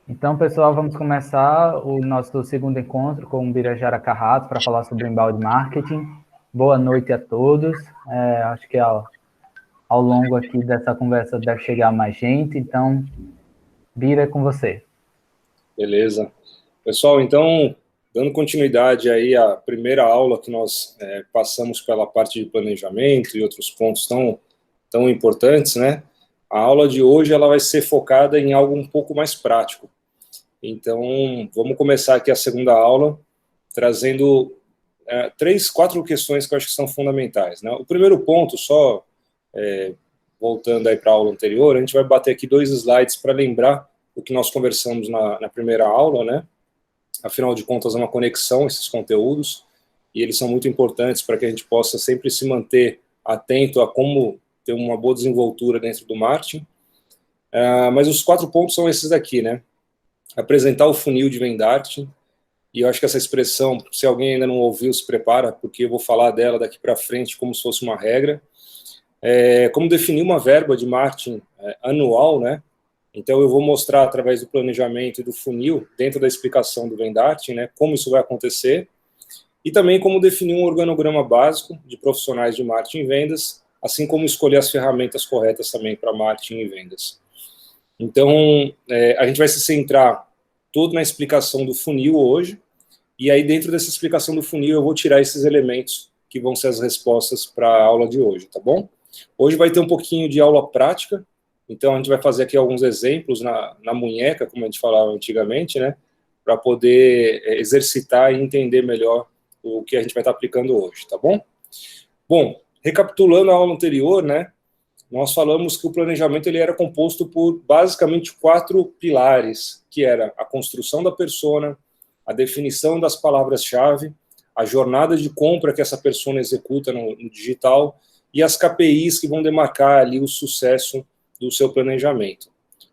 Então, pessoal, vamos começar o nosso segundo encontro com o Birajara Carrato para falar sobre embalde marketing. Boa noite a todos. Acho que ao longo aqui dessa conversa deve chegar mais gente, então, Bira, é com você. Beleza. Pessoal, então, dando continuidade aí à primeira aula que nós passamos pela parte de planejamento e outros pontos tão importantes, né? A aula de hoje ela vai ser focada em algo um pouco mais prático. Então, vamos começar aqui a segunda aula, trazendo quatro questões que eu acho que são fundamentais, né? O primeiro ponto, voltando aí para a aula anterior, a gente vai bater aqui 2 slides para lembrar o que nós conversamos na primeira aula, né? Afinal de contas, é uma conexão, esses conteúdos, e eles são muito importantes para que a gente possa sempre se manter atento a como ter uma boa desenvoltura dentro do marketing. Mas os 4 pontos são esses daqui, né? Apresentar o funil de Vendarting, e eu acho que essa expressão, se alguém ainda não ouviu, se prepara, porque eu vou falar dela daqui para frente como se fosse uma regra. Como definir uma verba de marketing anual, né? Então, eu vou mostrar, através do planejamento e do funil, dentro da explicação do Vendarting, né, como isso vai acontecer, e também como definir um organograma básico de profissionais de marketing e vendas, assim como escolher as ferramentas corretas também para marketing e vendas. Então, a gente vai se centrar todo na explicação do funil hoje, e aí dentro dessa explicação do funil eu vou tirar esses elementos que vão ser as respostas para a aula de hoje, tá bom? Hoje vai ter um pouquinho de aula prática, então a gente vai fazer aqui alguns exemplos na munheca, como a gente falava antigamente, né, para poder exercitar e entender melhor o que a gente vai estar aplicando hoje, tá bom? Bom, recapitulando a aula anterior, né, nós falamos que o planejamento ele era composto por basicamente 4 pilares, que era a construção da persona, a definição das palavras-chave, a jornada de compra que essa persona executa no digital e as KPIs que vão demarcar ali o sucesso do seu planejamento.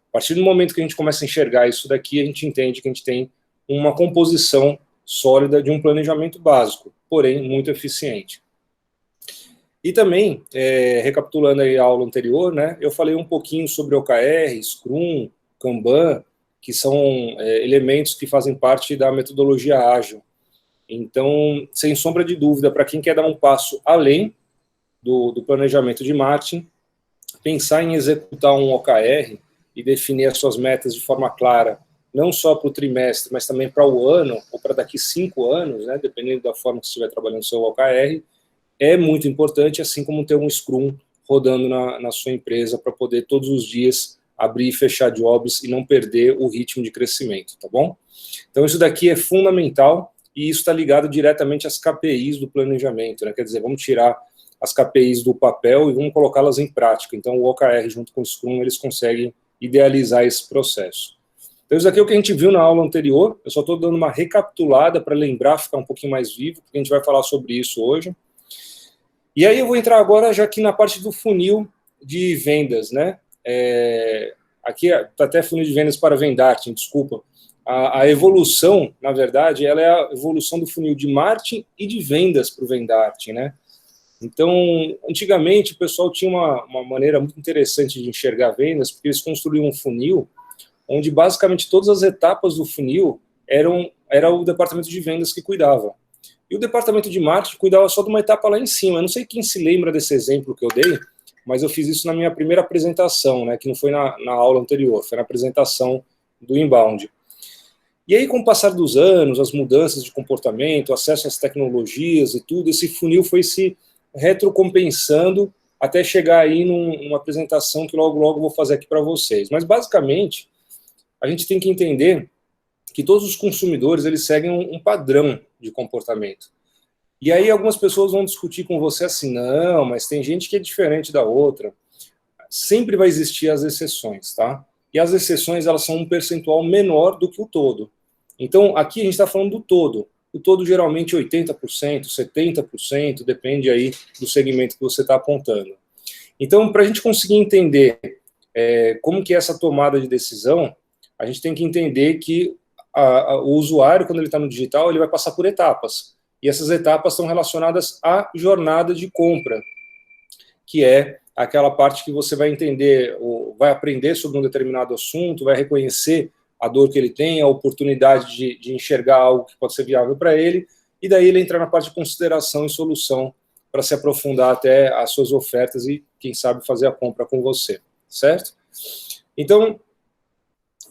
A partir do momento que a gente começa a enxergar isso daqui, a gente entende que a gente tem uma composição sólida de um planejamento básico, porém muito eficiente. E também, recapitulando aí a aula anterior, né, eu falei um pouquinho sobre OKR, Scrum, Kanban, que são elementos que fazem parte da metodologia ágil. Então, sem sombra de dúvida, para quem quer dar um passo além do planejamento de marketing, pensar em executar um OKR e definir as suas metas de forma clara, não só para o trimestre, mas também para o ano, ou para daqui 5 anos, né, dependendo da forma que você estiver trabalhando o seu OKR, é muito importante, assim como ter um Scrum rodando na sua empresa para poder todos os dias abrir e fechar jobs e não perder o ritmo de crescimento, tá bom? Então isso daqui é fundamental e isso está ligado diretamente às KPIs do planejamento, né? Quer dizer, vamos tirar as KPIs do papel e vamos colocá-las em prática. Então o OKR junto com o Scrum, eles conseguem idealizar esse processo. Então isso daqui é o que a gente viu na aula anterior, eu só estou dando uma recapitulada para lembrar, ficar um pouquinho mais vivo, porque a gente vai falar sobre isso hoje. E aí eu vou entrar agora já aqui na parte do funil de vendas, né? Aqui está até funil de vendas para Vendarting, desculpa. A evolução, na verdade, ela é a evolução do funil de marketing e de vendas para o Vendarting, né? Então, antigamente, o pessoal tinha uma maneira muito interessante de enxergar vendas, porque eles construíam um funil onde basicamente todas as etapas do funil era o departamento de vendas que cuidava. E o departamento de marketing cuidava só de uma etapa lá em cima. Eu não sei quem se lembra desse exemplo que eu dei, mas eu fiz isso na minha primeira apresentação, né, que não foi na aula anterior, foi na apresentação do inbound. E aí, com o passar dos anos, as mudanças de comportamento, acesso às tecnologias e tudo, esse funil foi se retrocompensando até chegar aí numa apresentação que logo eu vou fazer aqui para vocês. Mas, basicamente, a gente tem que entender que todos os consumidores eles seguem um padrão de comportamento. E aí algumas pessoas vão discutir com você assim, não, mas tem gente que é diferente da outra. Sempre vai existir as exceções, tá? E as exceções, elas são um percentual menor do que o todo. Então, aqui a gente está falando do todo. O todo geralmente 80%, 70%, depende aí do segmento que você está apontando. Então, para a gente conseguir entender como que é essa tomada de decisão, a gente tem que entender que o usuário, quando ele está no digital, ele vai passar por etapas. E essas etapas estão relacionadas à jornada de compra, que é aquela parte que você vai entender, ou vai aprender sobre um determinado assunto, vai reconhecer a dor que ele tem, a oportunidade de enxergar algo que pode ser viável para ele, e daí ele entra na parte de consideração e solução para se aprofundar até as suas ofertas e, quem sabe, fazer a compra com você, certo? Então,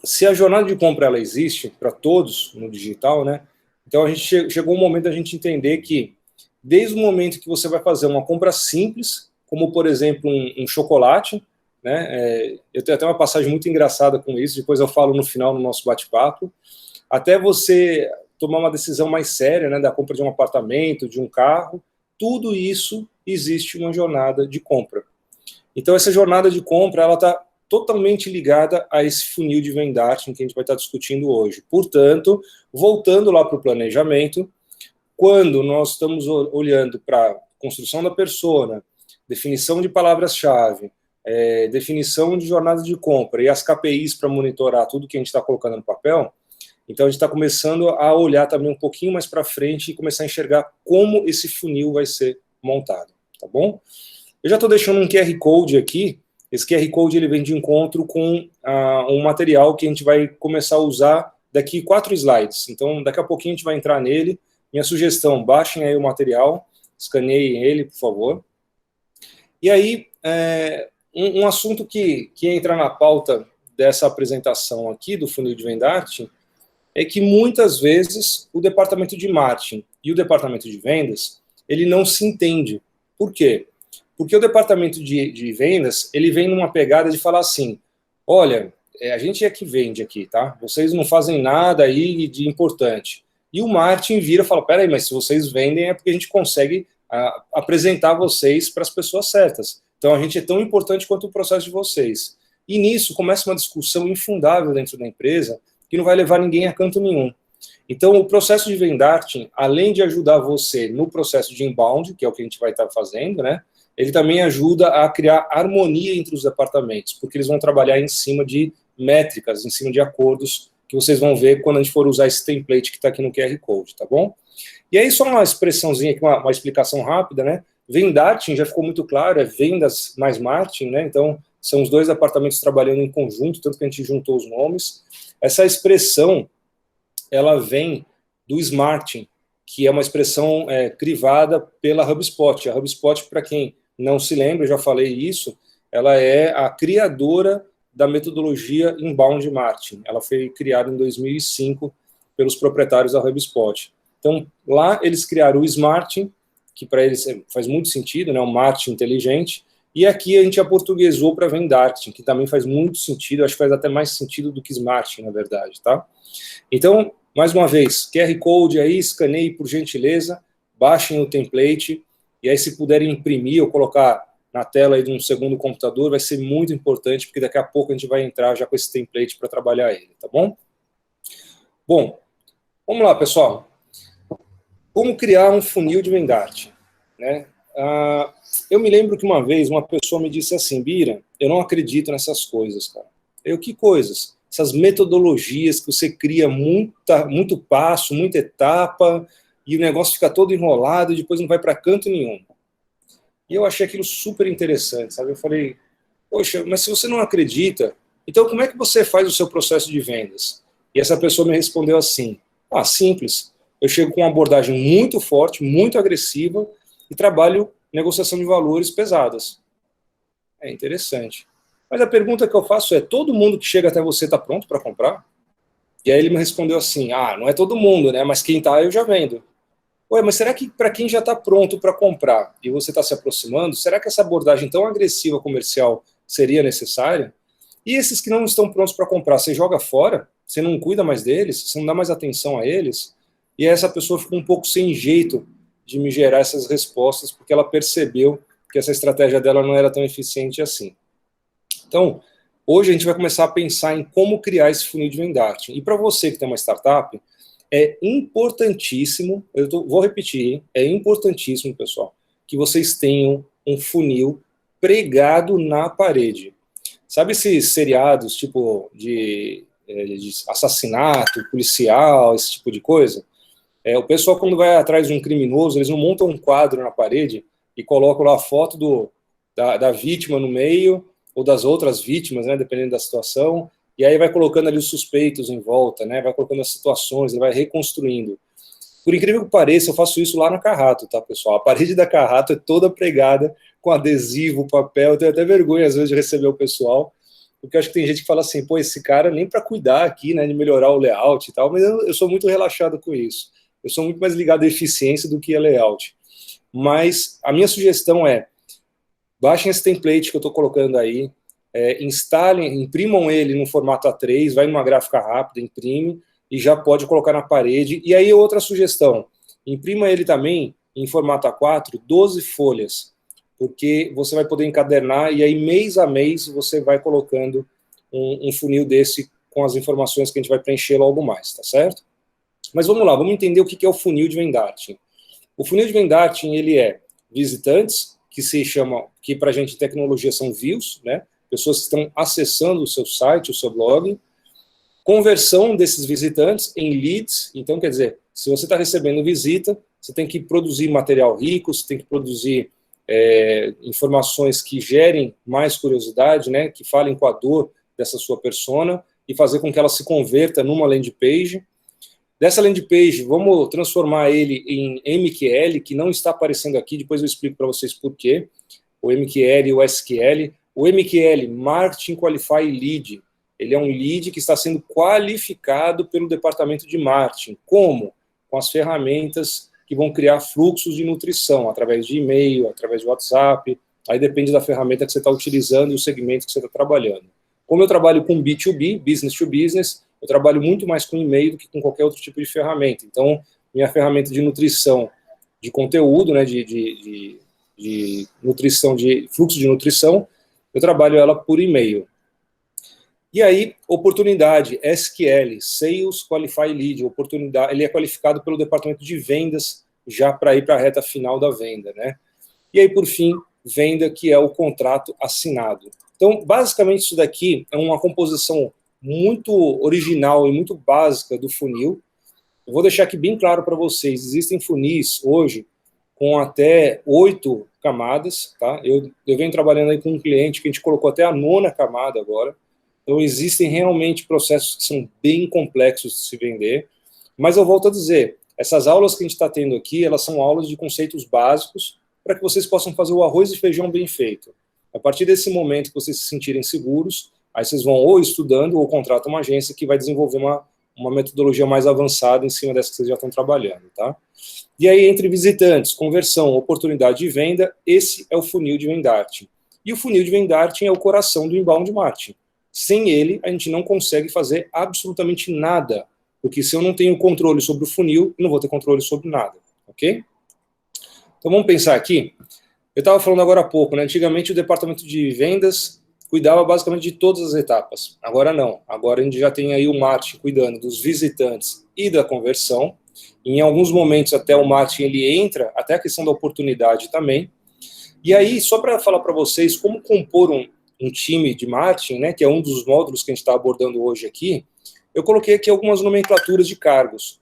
se a jornada de compra ela existe para todos no digital, né? Então a gente chegou um momento da gente entender que desde o momento que você vai fazer uma compra simples, como por exemplo um chocolate, né? Eu tenho até uma passagem muito engraçada com isso, depois eu falo no final no nosso bate-papo, até você tomar uma decisão mais séria, né? Da compra de um apartamento, de um carro, tudo isso existe uma jornada de compra. Então essa jornada de compra ela está totalmente ligada a esse funil de Vendarting que a gente vai estar discutindo hoje. Portanto, voltando lá para o planejamento, quando nós estamos olhando para a construção da persona, definição de palavras-chave, definição de jornada de compra e as KPIs para monitorar tudo que a gente está colocando no papel, então a gente está começando a olhar também um pouquinho mais para frente e começar a enxergar como esse funil vai ser montado, tá bom? Eu já estou deixando um QR Code aqui. Esse QR Code ele vem de encontro com um material que a gente vai começar a usar daqui 4 slides. Então, daqui a pouquinho a gente vai entrar nele. Minha sugestão, baixem aí o material, escaneiem ele, por favor. E aí, um assunto que entra na pauta dessa apresentação aqui do funil de Vendarting é que muitas vezes o departamento de marketing e o departamento de vendas, ele não se entende. Por quê? Porque o departamento de vendas, ele vem numa pegada de falar assim, olha, a gente é que vende aqui, tá? Vocês não fazem nada aí de importante. E o marketing vira e fala, peraí, mas se vocês vendem é porque a gente consegue apresentar vocês para as pessoas certas. Então a gente é tão importante quanto o processo de vocês. E nisso começa uma discussão infundável dentro da empresa que não vai levar ninguém a canto nenhum. Então o processo de Vendarting, além de ajudar você no processo de inbound, que é o que a gente vai estar fazendo, né? Ele também ajuda a criar harmonia entre os departamentos, porque eles vão trabalhar em cima de métricas, em cima de acordos, que vocês vão ver quando a gente for usar esse template que está aqui no QR Code, tá bom? E aí só uma expressãozinha aqui, uma explicação rápida, né? Vendarting já ficou muito claro, é vendas mais marketing, né? Então, são os dois departamentos trabalhando em conjunto, tanto que a gente juntou os nomes. Essa expressão, ela vem do Smarting, que é uma expressão crivada pela HubSpot. A HubSpot, para quem não se lembra, eu já falei isso, ela é a criadora da metodologia Inbound Marketing. Ela foi criada em 2005 pelos proprietários da HubSpot. Então, lá eles criaram o Smarting, que para eles faz muito sentido, né, um marketing inteligente, e aqui a gente aportuguesou para Vendarting, que também faz muito sentido, acho que faz até mais sentido do que Smarting, na verdade, tá? Então, mais uma vez, QR Code aí, escaneie por gentileza, baixem o template, e aí se puderem imprimir ou colocar na tela aí de um segundo computador, vai ser muito importante, porque daqui a pouco a gente vai entrar já com esse template para trabalhar ele, tá bom? Bom, vamos lá, pessoal. Como criar um funil de Vendarting, né? Eu me lembro que uma vez uma pessoa me disse assim, Bira, eu não acredito nessas coisas, cara. Eu, que coisas? Essas metodologias que você cria muito passo, muita etapa, e o negócio fica todo enrolado e depois não vai para canto nenhum. E eu achei aquilo super interessante, sabe? Eu falei, poxa, mas se você não acredita, então como é que você faz o seu processo de vendas? E essa pessoa me respondeu assim, simples, eu chego com uma abordagem muito forte, muito agressiva, e trabalho negociação de valores pesadas. É interessante. Mas a pergunta que eu faço é, todo mundo que chega até você está pronto para comprar? E aí ele me respondeu assim, não é todo mundo, né? Mas quem está, eu já vendo. Ué, mas será que para quem já está pronto para comprar e você está se aproximando, será que essa abordagem tão agressiva comercial seria necessária? E esses que não estão prontos para comprar, você joga fora? Você não cuida mais deles? Você não dá mais atenção a eles? E essa pessoa ficou um pouco sem jeito de me gerar essas respostas, porque ela percebeu que essa estratégia dela não era tão eficiente assim. Então, hoje a gente vai começar a pensar em como criar esse funil de Vendarting. E para você que tem uma startup, é importantíssimo, vou repetir, hein? É importantíssimo, pessoal, que vocês tenham um funil pregado na parede. Sabe esses seriados tipo de assassinato, policial, esse tipo de coisa? O pessoal, quando vai atrás de um criminoso, eles não montam um quadro na parede e colocam lá a foto da vítima no meio, ou das outras vítimas, né, dependendo da situação, e aí vai colocando ali os suspeitos em volta, né? Vai colocando as situações, ele vai reconstruindo. Por incrível que pareça, eu faço isso lá na Carrato, tá, pessoal? A parede da Carrato é toda pregada com adesivo, papel, eu tenho até vergonha às vezes de receber o pessoal, porque eu acho que tem gente que fala assim, pô, esse cara nem para cuidar aqui, né, de melhorar o layout e tal, mas eu sou muito relaxado com isso. Eu sou muito mais ligado à eficiência do que a layout. Mas a minha sugestão é, baixem esse template que eu estou colocando aí, instalem, imprimam ele no formato A3, vai numa gráfica rápida, imprime, e já pode colocar na parede. E aí outra sugestão, imprima ele também em formato A4, 12 folhas, porque você vai poder encadernar, e aí mês a mês você vai colocando um funil desse com as informações que a gente vai preencher logo mais, tá certo? Mas vamos lá, vamos entender o que é o funil de Vendarting. O funil de Vendarting, ele é visitantes, que se chama, que para a gente em tecnologia são views, né? Pessoas que estão acessando o seu site, o seu blog, conversão desses visitantes em leads, então quer dizer, se você está recebendo visita, você tem que produzir material rico, você tem que produzir informações que gerem mais curiosidade, né? Que falem com a dor dessa sua persona e fazer com que ela se converta numa landing page. Dessa landing page, vamos transformar ele em MQL, que não está aparecendo aqui, depois eu explico para vocês por quê. O MQL e o SQL. O MQL, Marketing Qualify Lead, ele é um lead que está sendo qualificado pelo departamento de marketing. Como? Com as ferramentas que vão criar fluxos de nutrição, através de e-mail, através de WhatsApp, aí depende da ferramenta que você está utilizando e o segmento que você está trabalhando. Como eu trabalho com B2B, Business to Business, eu trabalho muito mais com e-mail do que com qualquer outro tipo de ferramenta. Então, minha ferramenta de nutrição de conteúdo, né, de nutrição, de fluxo de nutrição, eu trabalho ela por e-mail. E aí, oportunidade, SQL, Sales Qualify Lead, oportunidade, ele é qualificado pelo departamento de vendas já para ir para a reta final da venda, né? E aí, por fim, venda, que é o contrato assinado. Então, basicamente, isso daqui é uma composição muito original e muito básica do funil. Eu vou deixar aqui bem claro para vocês, existem funis hoje com até 8 camadas, tá? Eu venho trabalhando aí com um cliente que a gente colocou até a 9ª camada agora. Então, existem realmente processos que são bem complexos de se vender, mas eu volto a dizer, essas aulas que a gente está tendo aqui, elas são aulas de conceitos básicos para que vocês possam fazer o arroz e feijão bem feito. A partir desse momento que vocês se sentirem seguros, aí vocês vão ou estudando ou contratam uma agência que vai desenvolver uma metodologia mais avançada em cima dessa que vocês já estão trabalhando, tá? E aí, entre visitantes, conversão, oportunidade de venda, esse é o funil de Vendarting. E o funil de Vendarting é o coração do inbound marketing. Sem ele, a gente não consegue fazer absolutamente nada, porque se eu não tenho controle sobre o funil, eu não vou ter controle sobre nada, ok? Então vamos pensar aqui. Eu estava falando agora há pouco, né? Antigamente o departamento de vendas cuidava basicamente de todas as etapas. Agora não. Agora a gente já tem aí o marketing cuidando dos visitantes e da conversão. Em alguns momentos até o marketing ele entra, até a questão da oportunidade também. E aí, só para falar para vocês como compor um time de marketing, né, que é um dos módulos que a gente está abordando hoje aqui, eu coloquei aqui algumas nomenclaturas de cargos,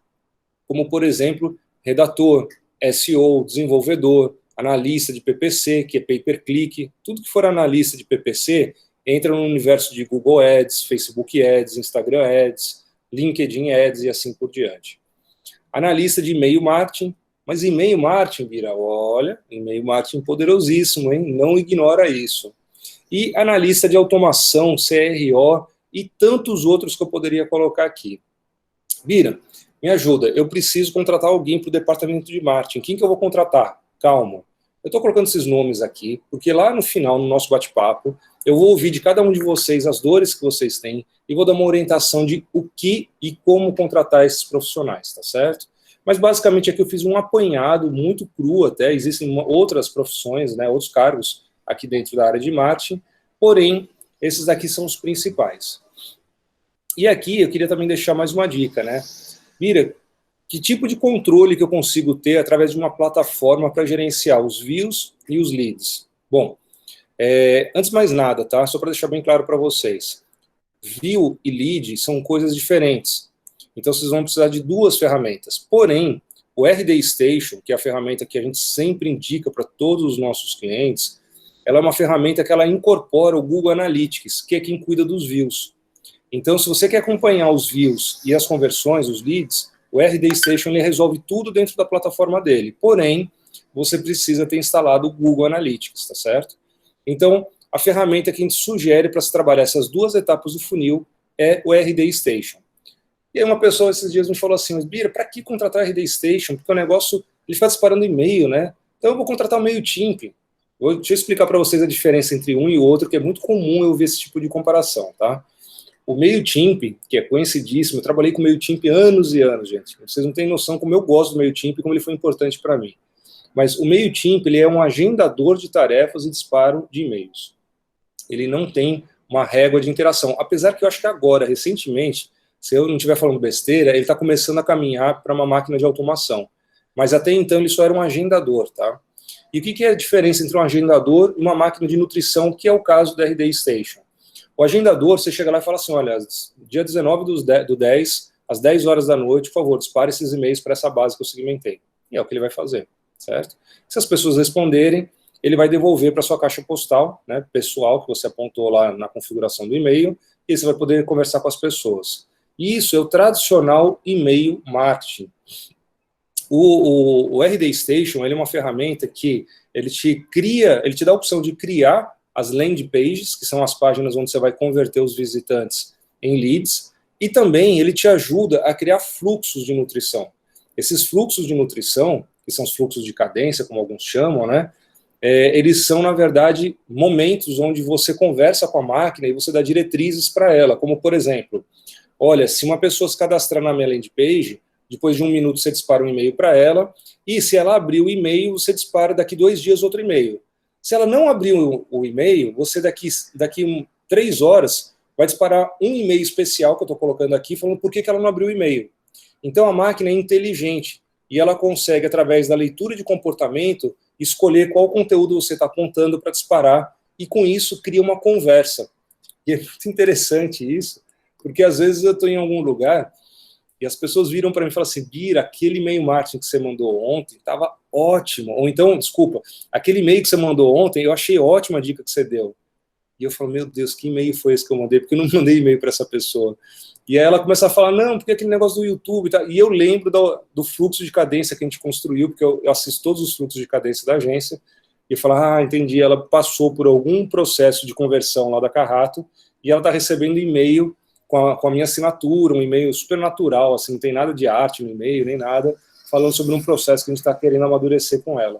como, por exemplo, redator, SEO, desenvolvedor, analista de PPC, que é pay-per-click, tudo que for analista de PPC entra no universo de Google Ads, Facebook Ads, Instagram Ads, LinkedIn Ads e assim por diante. Analista de e-mail marketing, mas e-mail marketing, Bira, olha, e-mail marketing poderosíssimo, hein? Não ignora isso. E analista de automação, CRO e tantos outros que eu poderia colocar aqui. Bira, me ajuda, eu preciso contratar alguém para o departamento de marketing. Quem que eu vou contratar? Calma. Eu estou colocando esses nomes aqui, porque lá no final, no nosso bate-papo, eu vou ouvir de cada um de vocês as dores que vocês têm e vou dar uma orientação de o que e como contratar esses profissionais, tá certo? Mas basicamente aqui eu fiz um apanhado muito cru até, existem outras profissões, né, outros cargos aqui dentro da área de marketing, porém, esses aqui são os principais. E aqui eu queria também deixar mais uma dica, né? Mira, que tipo de controle que eu consigo ter através de uma plataforma para gerenciar os views e os leads? Bom, antes de mais nada, tá? Só para deixar bem claro para vocês. View e lead são coisas diferentes. Então, vocês vão precisar de duas ferramentas. Porém, o RD Station, que é a ferramenta que a gente sempre indica para todos os nossos clientes, ela é uma ferramenta que ela incorpora o Google Analytics, que é quem cuida dos views. Então, se você quer acompanhar os views e as conversões, os leads, o RD Station ele resolve tudo dentro da plataforma dele. Porém, você precisa ter instalado o Google Analytics, tá certo? Então, a ferramenta que a gente sugere para se trabalhar essas duas etapas do funil é o RD Station. E aí uma pessoa esses dias me falou assim, mas Bira, para que contratar o RD Station? Porque o negócio ele fica disparando e-mail, né? Então eu vou contratar o MailChimp. Deixa eu explicar para vocês a diferença entre um e o outro, que é muito comum eu ver esse tipo de comparação, tá? O MailChimp, que é conhecidíssimo, eu trabalhei com o MailChimp anos e anos, gente. Vocês não têm noção como eu gosto do MailChimp e como ele foi importante para mim. Mas o MailChimp ele é um agendador de tarefas e disparo de e-mails. Ele não tem uma régua de interação. Apesar que eu acho que agora, recentemente, se eu não estiver falando besteira, ele está começando a caminhar para uma máquina de automação. Mas até então ele só era um agendador, tá? E o que é a diferença entre um agendador e uma máquina de nutrição, que é o caso do RD Station? O agendador, você chega lá e fala assim, olha, dia 19 do 10, às 10 horas da noite, por favor, dispare esses e-mails para essa base que eu segmentei. E é o que ele vai fazer, certo? Se as pessoas responderem, ele vai devolver para sua caixa postal, né, pessoal, que você apontou lá na configuração do e-mail, e você vai poder conversar com as pessoas. Isso é o tradicional e-mail marketing. O RD Station ele é uma ferramenta que ele te dá a opção de criar as landing pages, que são as páginas onde você vai converter os visitantes em leads, e também ele te ajuda a criar fluxos de nutrição. Esses fluxos de nutrição, que são os fluxos de cadência, como alguns chamam, né? Eles são, na verdade, momentos onde você conversa com a máquina e você dá diretrizes para ela, como, por exemplo, olha, se uma pessoa se cadastrar na minha landing page, depois de 1 minuto você dispara um e-mail para ela, e se ela abrir o e-mail, você dispara daqui 2 dias outro e-mail. Se ela não abrir o e-mail, você daqui 3 horas vai disparar um e-mail especial que eu estou colocando aqui, falando por que ela não abriu o e-mail. Então a máquina é inteligente, e ela consegue, através da leitura de comportamento, escolher qual conteúdo você está apontando para disparar, e com isso cria uma conversa. E é muito interessante isso, porque às vezes eu estou em algum lugar e as pessoas viram para mim e falam assim, Bira, aquele e-mail marketing que você mandou ontem estava ótimo. Ou então, desculpa, aquele e-mail que você mandou ontem, eu achei ótima a dica que você deu. E eu falo, meu Deus, que e-mail foi esse que eu mandei? Porque eu não mandei e-mail para essa pessoa. E aí ela começa a falar, não, porque aquele negócio do YouTube e tal. E eu lembro do fluxo de cadência que a gente construiu, porque eu assisto todos os fluxos de cadência da agência, e eu falo, entendi, ela passou por algum processo de conversão lá da Carrato, e ela está recebendo e-mail com a minha assinatura, um e-mail super natural, assim, não tem nada de arte no e-mail, nem nada, falando sobre um processo que a gente está querendo amadurecer com ela.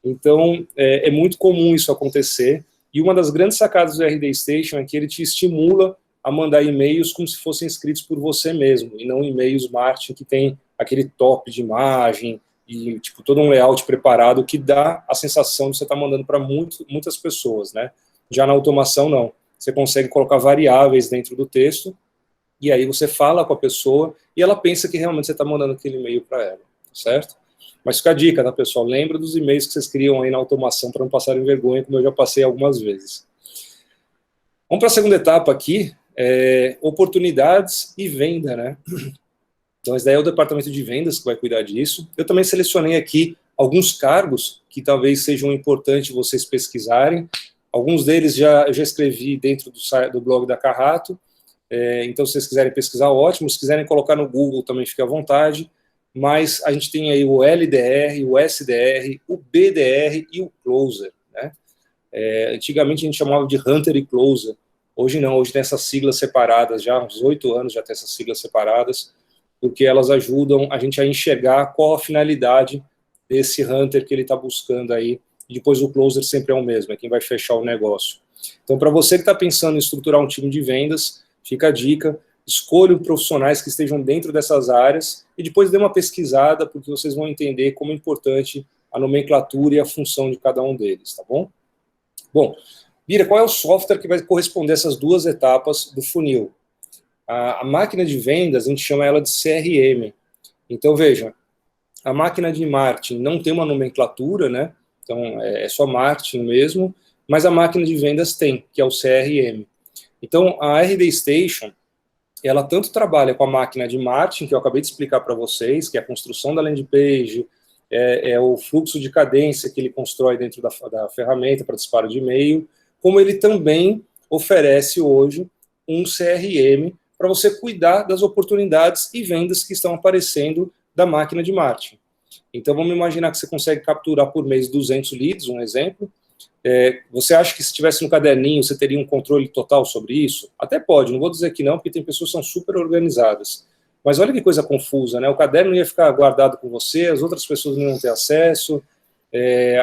Então, é muito comum isso acontecer, e uma das grandes sacadas do RD Station é que ele te estimula a mandar e-mails como se fossem escritos por você mesmo, e não e-mails marketing que tem aquele top de imagem, e tipo, todo um layout preparado que dá a sensação de você estar mandando para muitas pessoas, né? Já na automação, não. Você consegue colocar variáveis dentro do texto, e aí você fala com a pessoa, e ela pensa que realmente você está mandando aquele e-mail para ela, certo? Mas fica a dica, tá, pessoal? Lembra dos e-mails que vocês criam aí na automação para não passarem vergonha, como eu já passei algumas vezes. Vamos para a segunda etapa aqui, oportunidades e venda, né? Então, esse daí é o departamento de vendas que vai cuidar disso. Eu também selecionei aqui alguns cargos que talvez sejam importantes vocês pesquisarem. Alguns deles eu já escrevi dentro do blog da Carrato. Então, se vocês quiserem pesquisar, ótimo. Se quiserem colocar no Google, também fique à vontade. Mas a gente tem aí o LDR, o SDR, o BDR e o Closer, né? Antigamente a gente chamava de Hunter e Closer. Hoje não, hoje tem essas siglas separadas, já há uns 8 anos já tem essas siglas separadas, porque elas ajudam a gente a enxergar qual a finalidade desse Hunter que ele está buscando aí. E depois o Closer sempre é o mesmo, é quem vai fechar o negócio. Então, para você que está pensando em estruturar um time de vendas, fica a dica, escolha profissionais que estejam dentro dessas áreas e depois dê uma pesquisada, porque vocês vão entender como é importante a nomenclatura e a função de cada um deles, tá bom? Bom, Bira, qual é o software que vai corresponder a essas duas etapas do funil? A máquina de vendas, a gente chama ela de CRM. Então, veja, a máquina de marketing não tem uma nomenclatura, né? Então, é só marketing mesmo, mas a máquina de vendas tem, que é o CRM. Então, a RD Station, ela tanto trabalha com a máquina de marketing, que eu acabei de explicar para vocês, que é a construção da landing page, o fluxo de cadência que ele constrói dentro da ferramenta para disparo de e-mail, como ele também oferece hoje um CRM para você cuidar das oportunidades e vendas que estão aparecendo da máquina de marketing. Então, vamos imaginar que você consegue capturar por mês 200 leads, um exemplo. Você acha que se tivesse no caderninho, você teria um controle total sobre isso? Até pode, não vou dizer que não, porque tem pessoas que são super organizadas. Mas olha que coisa confusa, né? O caderno ia ficar guardado com você, as outras pessoas não iam ter acesso,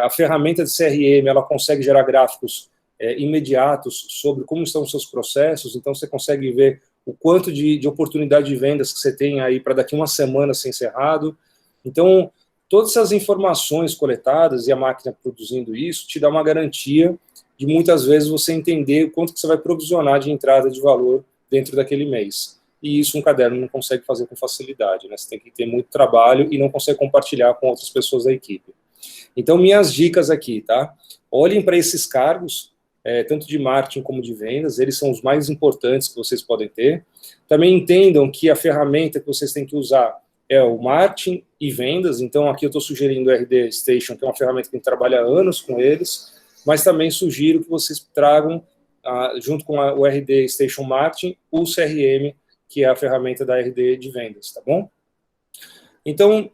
a ferramenta de CRM, ela consegue gerar gráficos imediatos sobre como estão os seus processos, então você consegue ver o quanto de oportunidade de vendas que você tem aí para daqui uma semana ser encerrado. Então, todas essas informações coletadas e a máquina produzindo isso te dá uma garantia de muitas vezes você entender o quanto que você vai provisionar de entrada de valor dentro daquele mês. E isso um caderno não consegue fazer com facilidade, né? Você tem que ter muito trabalho e não consegue compartilhar com outras pessoas da equipe. Então, minhas dicas aqui, tá? Olhem para esses cargos, tanto de marketing como de vendas, eles são os mais importantes que vocês podem ter. Também entendam que a ferramenta que vocês têm que usar é o marketing e vendas, então aqui eu estou sugerindo o RD Station, que é uma ferramenta que a gente trabalha há anos com eles, mas também sugiro que vocês tragam, junto com o RD Station Marketing, o CRM, que é a ferramenta da RD de vendas, tá bom? Então,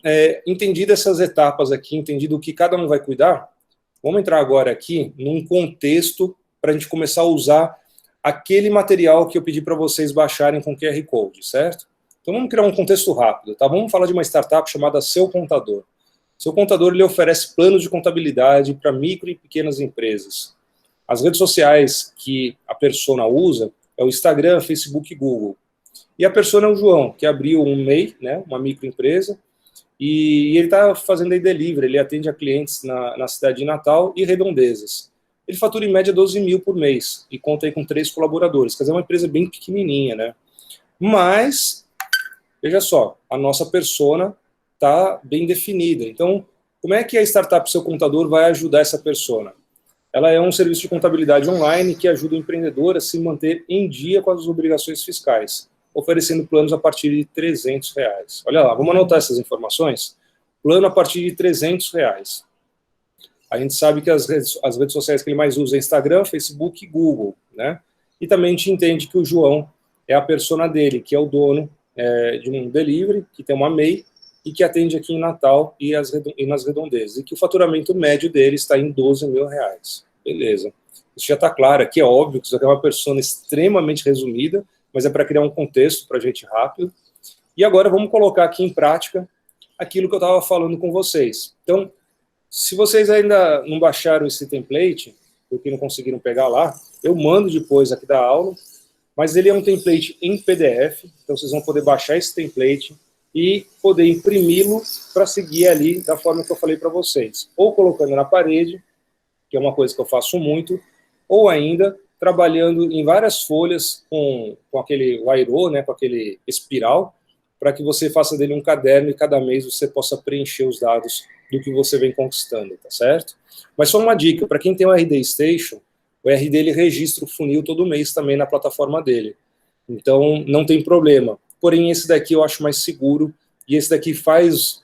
entendido essas etapas aqui, entendido o que cada um vai cuidar, vamos entrar agora aqui num contexto para a gente começar a usar aquele material que eu pedi para vocês baixarem com QR Code, certo? Então vamos criar um contexto rápido, tá? Vamos falar de uma startup chamada Seu Contador. Seu Contador, ele oferece planos de contabilidade para micro e pequenas empresas. As redes sociais que a persona usa é o Instagram, Facebook e Google. E a persona é o João, que abriu um MEI, né, uma microempresa, e ele está fazendo aí delivery, ele atende a clientes na cidade de Natal e Redondezas. Ele fatura em média 12 mil por mês e conta aí com 3 colaboradores, quer dizer, é uma empresa bem pequenininha, né? Mas, veja só, a nossa persona está bem definida. Então, como é que a startup Seu Contador vai ajudar essa persona? Ela é um serviço de contabilidade online que ajuda o empreendedor a se manter em dia com as obrigações fiscais, oferecendo planos a partir de R$300. Olha lá, vamos anotar essas informações? Plano a partir de R$300. A gente sabe que as redes sociais que ele mais usa é Instagram, Facebook e Google, né? E também a gente entende que o João é a persona dele, que é o dono de um delivery, que tem uma MEI, e que atende aqui em Natal e nas Redondezas, e que o faturamento médio dele está em R$12 mil. Beleza. Isso já está claro, aqui é óbvio que isso aqui é uma persona extremamente resumida, mas é para criar um contexto para a gente rápido. E agora vamos colocar aqui em prática aquilo que eu estava falando com vocês. Então, se vocês ainda não baixaram esse template, porque não conseguiram pegar lá, eu mando depois aqui da aula, mas ele é um template em PDF, então vocês vão poder baixar esse template e poder imprimi-lo para seguir ali da forma que eu falei para vocês. Ou colocando na parede, que é uma coisa que eu faço muito, ou ainda trabalhando em várias folhas com aquele Wairo, né, com aquele espiral, para que você faça dele um caderno e cada mês você possa preencher os dados do que você vem conquistando, tá certo? Mas só uma dica, para quem tem o RD Station, o RD ele registra o funil todo mês também na plataforma dele. Então, não tem problema. Porém, esse daqui eu acho mais seguro, e esse daqui faz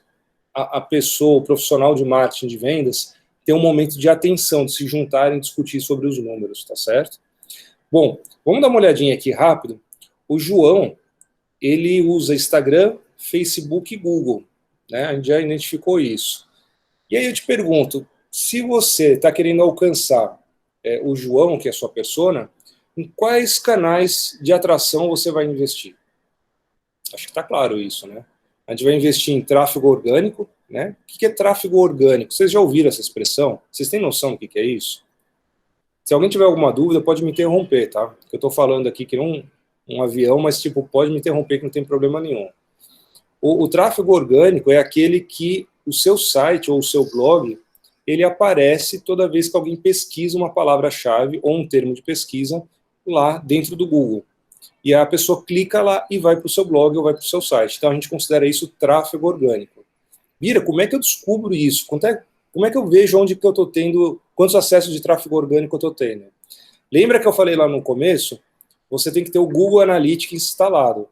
a pessoa, o profissional de marketing de vendas, ter um momento de atenção, de se juntarem e discutir sobre os números, tá certo? Bom, vamos dar uma olhadinha aqui rápido. O João, ele usa Instagram, Facebook e Google, né? A gente já identificou isso. E aí eu te pergunto, se você está querendo alcançar o João, que é a sua persona, em quais canais de atração você vai investir? Acho que está claro isso, né? A gente vai investir em tráfego orgânico, né? O que é tráfego orgânico? Vocês já ouviram essa expressão? Vocês têm noção do que é isso? Se alguém tiver alguma dúvida, pode me interromper, tá? Eu estou falando aqui que não um avião, mas tipo, pode me interromper que não tem problema nenhum. O tráfego orgânico é aquele que o seu site ou o seu blog, ele aparece toda vez que alguém pesquisa uma palavra-chave ou um termo de pesquisa lá dentro do Google. E a pessoa clica lá e vai para o seu blog ou vai para o seu site. Então a gente considera isso tráfego orgânico. Mira, como é que eu descubro isso? Como é que eu vejo onde que eu estou tendo, quantos acessos de tráfego orgânico eu estou tendo? Lembra que eu falei lá no começo? Você tem que ter o Google Analytics instalado.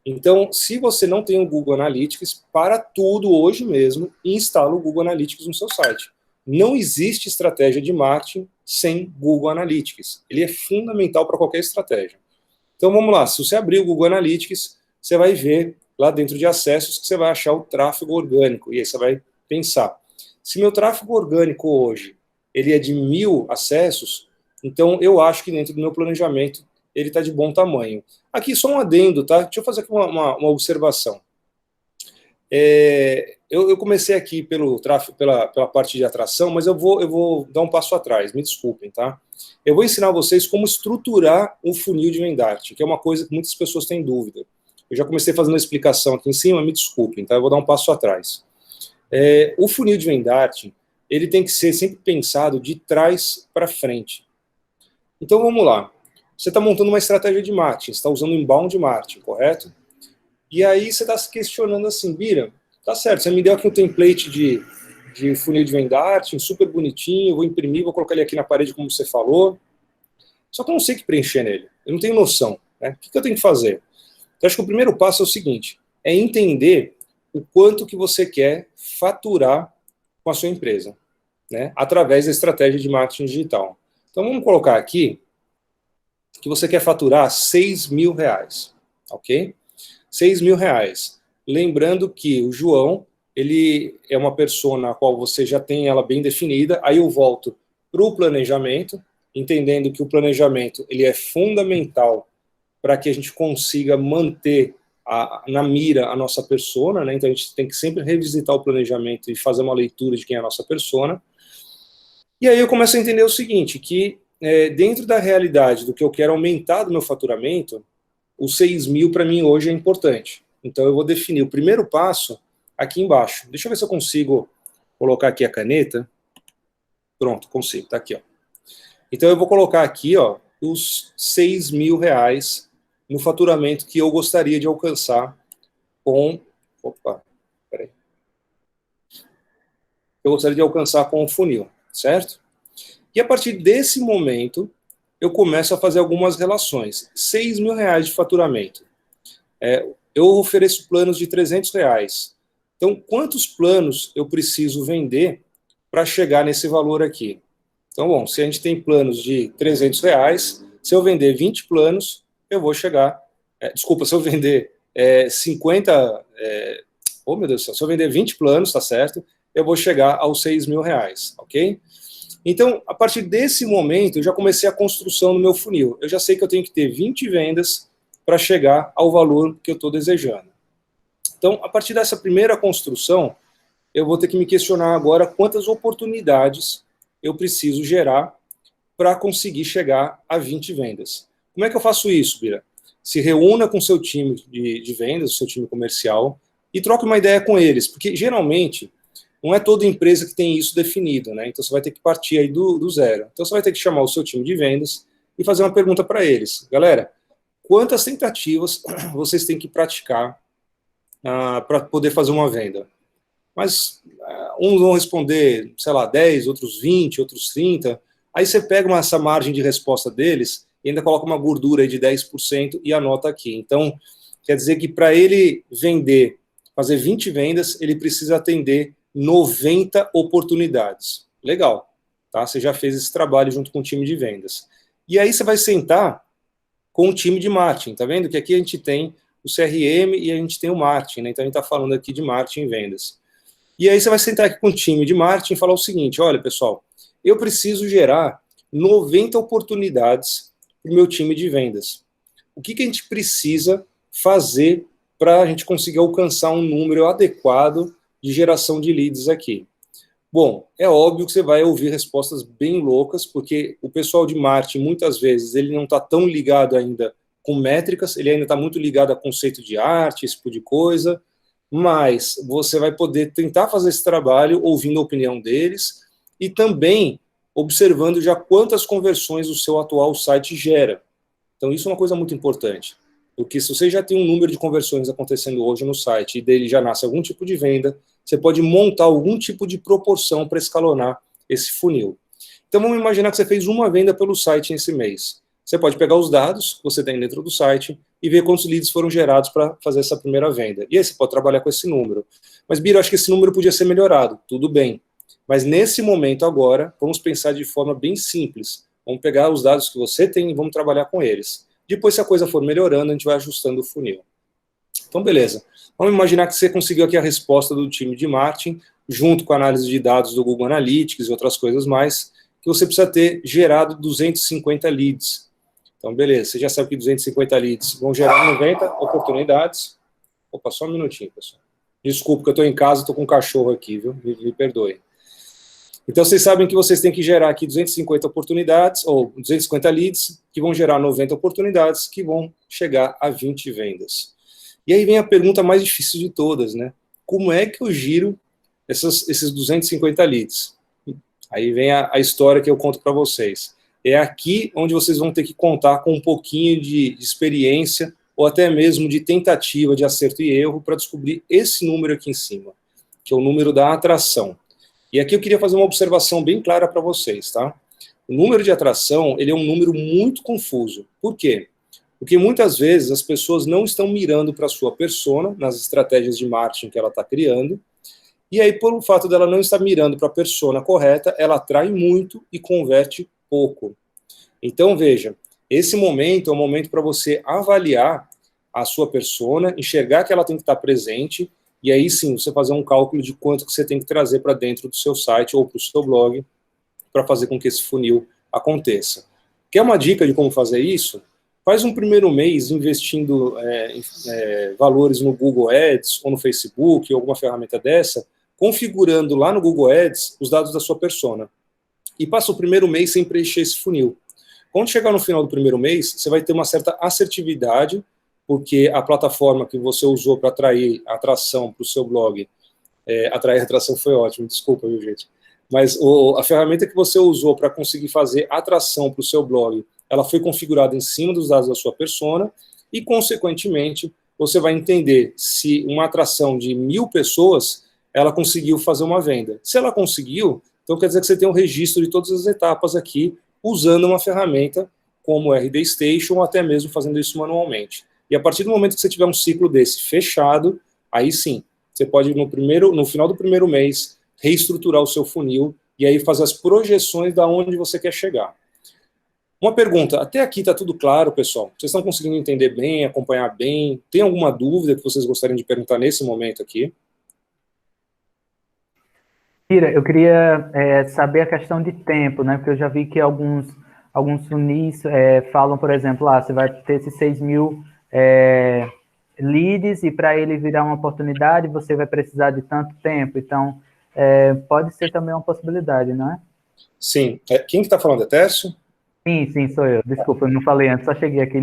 Então, se você não tem o Google Analytics, para tudo hoje mesmo e instala o Google Analytics no seu site. Não existe estratégia de marketing sem Google Analytics. Ele é fundamental para qualquer estratégia. Então vamos lá, se você abrir o Google Analytics, você vai ver lá dentro de acessos que você vai achar o tráfego orgânico, e aí você vai pensar, se meu tráfego orgânico hoje, ele é de 1.000 acessos, então eu acho que dentro do meu planejamento ele está de bom tamanho. Aqui só um adendo, tá? Deixa eu fazer aqui uma observação. Eu comecei aqui pelo tráfego, pela parte de atração, mas eu vou dar um passo atrás, me desculpem, tá? Eu vou ensinar vocês como estruturar um funil de Vendart, que é uma coisa que muitas pessoas têm dúvida. Eu já comecei fazendo a explicação aqui em cima, me desculpem, tá? Eu vou dar um passo atrás. O funil de Vendart, ele tem que ser sempre pensado de trás para frente. Então vamos lá. Você está montando uma estratégia de marketing, você está usando inbound marketing, correto? E aí você está se questionando assim, Bira, tá certo, você me deu aqui um template de funil de Vendart, super bonitinho, eu vou imprimir, vou colocar ele aqui na parede como você falou, só que eu não sei o que preencher nele, eu não tenho noção, né? O que eu tenho que fazer? Então acho que o primeiro passo é o seguinte, é entender o quanto que você quer faturar com a sua empresa, né? Através da estratégia de marketing digital. Então vamos colocar aqui que você quer faturar R$6.000, ok? R$6.000. Lembrando que o João, ele é uma pessoa na qual você já tem ela bem definida, aí eu volto para o planejamento, entendendo que o planejamento ele é fundamental para que a gente consiga manter na mira a nossa persona, né? Então a gente tem que sempre revisitar o planejamento e fazer uma leitura de quem é a nossa persona. E aí eu começo a entender o seguinte, que dentro da realidade do que eu quero aumentar do meu faturamento, os 6.000 para mim hoje é importante. Então eu vou definir o primeiro passo aqui embaixo. Deixa eu ver se eu consigo colocar aqui a caneta. Pronto, consigo, tá aqui, ó. Então eu vou colocar aqui, ó, os R$6.000 no faturamento que eu gostaria de alcançar com... Opa, peraí. Eu gostaria de alcançar com o funil, certo? E a partir desse momento, eu começo a fazer algumas relações. R$6.000 de faturamento. Eu ofereço planos de R$300. Então, quantos planos eu preciso vender para chegar nesse valor aqui? Então, bom, se a gente tem planos de R$300, se eu vender 20 planos, eu vou chegar... desculpa, se eu vender 50... oh, meu Deus do céu, se eu vender 20 planos, tá certo? Eu vou chegar aos R$6.000, ok? Então, a partir desse momento, eu já comecei a construção do meu funil. Eu já sei que eu tenho que ter 20 vendas para chegar ao valor que eu estou desejando. Então, a partir dessa primeira construção, eu vou ter que me questionar agora quantas oportunidades eu preciso gerar para conseguir chegar a 20 vendas. Como é que eu faço isso, Bira? Se reúna com o seu time de vendas, o seu time comercial, e troque uma ideia com eles, porque geralmente não é toda empresa que tem isso definido, né? Então você vai ter que partir aí do zero. Então você vai ter que chamar o seu time de vendas e fazer uma pergunta para eles. Galera, quantas tentativas vocês têm que praticar para poder fazer uma venda? Mas uns vão responder, sei lá, 10, outros 20, outros 30. Aí você pega essa margem de resposta deles e ainda coloca uma gordura aí de 10% e anota aqui. Então, quer dizer que para ele vender, fazer 20 vendas, ele precisa atender 90 oportunidades. Legal, tá? Você já fez esse trabalho junto com o time de vendas. E aí você vai sentar com o time de marketing, tá vendo? Que aqui a gente tem o CRM e a gente tem o marketing, né? Então a gente está falando aqui de marketing e vendas. E aí você vai sentar aqui com o time de marketing e falar o seguinte, olha pessoal, eu preciso gerar 90 oportunidades para o meu time de vendas. O que a gente precisa fazer para a gente conseguir alcançar um número adequado de geração de leads aqui? Bom, é óbvio que você vai ouvir respostas bem loucas, porque o pessoal de marketing, muitas vezes, ele não está tão ligado ainda com métricas, ele ainda está muito ligado a conceito de arte, esse tipo de coisa, mas você vai poder tentar fazer esse trabalho ouvindo a opinião deles e também observando já quantas conversões o seu atual site gera. Então isso é uma coisa muito importante, porque se você já tem um número de conversões acontecendo hoje no site e dele já nasce algum tipo de venda, você pode montar algum tipo de proporção para escalonar esse funil. Então vamos imaginar que você fez uma venda pelo site nesse mês. Você pode pegar os dados que você tem dentro do site e ver quantos leads foram gerados para fazer essa primeira venda. E aí você pode trabalhar com esse número. Mas, Bira, eu acho que esse número podia ser melhorado. Tudo bem. Mas nesse momento agora, vamos pensar de forma bem simples. Vamos pegar os dados que você tem e vamos trabalhar com eles. Depois, se a coisa for melhorando, a gente vai ajustando o funil. Então, beleza. Vamos imaginar que você conseguiu aqui a resposta do time de marketing, junto com a análise de dados do Google Analytics e outras coisas mais, que você precisa ter gerado 250 leads. Então, beleza, você já sabe que 250 leads vão gerar 90 oportunidades. Opa, só um minutinho, pessoal. Desculpa que eu estou em casa, estou com um cachorro aqui, viu? Me perdoe. Então, vocês sabem que vocês têm que gerar aqui 250 oportunidades, ou 250 leads, que vão gerar 90 oportunidades, que vão chegar a 20 vendas. E aí vem a pergunta mais difícil de todas, né? Como é que eu giro esses 250 leads? Aí vem a história que eu conto para vocês. É aqui onde vocês vão ter que contar com um pouquinho de experiência, ou até mesmo de tentativa de acerto e erro, para descobrir esse número aqui em cima, que é o número da atração. E aqui eu queria fazer uma observação bem clara para vocês, tá? O número de atração, ele é um número muito confuso. Por quê? Porque muitas vezes as pessoas não estão mirando para a sua persona, nas estratégias de marketing que ela está criando, e aí, por o fato dela não estar mirando para a persona correta, ela atrai muito e converte pouco. Então, veja, esse momento é um momento para você avaliar a sua persona, enxergar que ela tem que estar presente, e aí sim, você fazer um cálculo de quanto que você tem que trazer para dentro do seu site ou para o seu blog, para fazer com que esse funil aconteça. Quer uma dica de como fazer isso? Faz um primeiro mês investindo valores no Google Ads, ou no Facebook, ou alguma ferramenta dessa, configurando lá no Google Ads os dados da sua persona. E passa o primeiro mês sem preencher esse funil. Quando chegar no final do primeiro mês, você vai ter uma certa assertividade, porque a plataforma que você usou para atrair a atração para o seu blog, atrair a atração foi ótimo, desculpa, viu, gente? Mas a ferramenta que você usou para conseguir fazer atração para o seu blog, ela foi configurada em cima dos dados da sua persona, e, consequentemente, você vai entender se uma atração de 1000 pessoas, ela conseguiu fazer uma venda. Se ela conseguiu, então quer dizer que você tem um registro de todas as etapas aqui, usando uma ferramenta como o RD Station, ou até mesmo fazendo isso manualmente. E a partir do momento que você tiver um ciclo desse fechado, aí sim, você pode, no final do primeiro mês, reestruturar o seu funil, e aí fazer as projeções da onde você quer chegar. Uma pergunta, até aqui está tudo claro, pessoal? Vocês estão conseguindo entender bem, acompanhar bem? Tem alguma dúvida que vocês gostariam de perguntar nesse momento aqui? Ira, eu queria saber a questão de tempo, né? Porque eu já vi que alguns funis falam, por exemplo, você vai ter esses 6.000 leads e para ele virar uma oportunidade você vai precisar de tanto tempo. Então, pode ser também uma possibilidade, não é? Sim. Quem que está falando? É Tércio? Sim, sou eu. Desculpa, eu não falei antes, só cheguei aqui.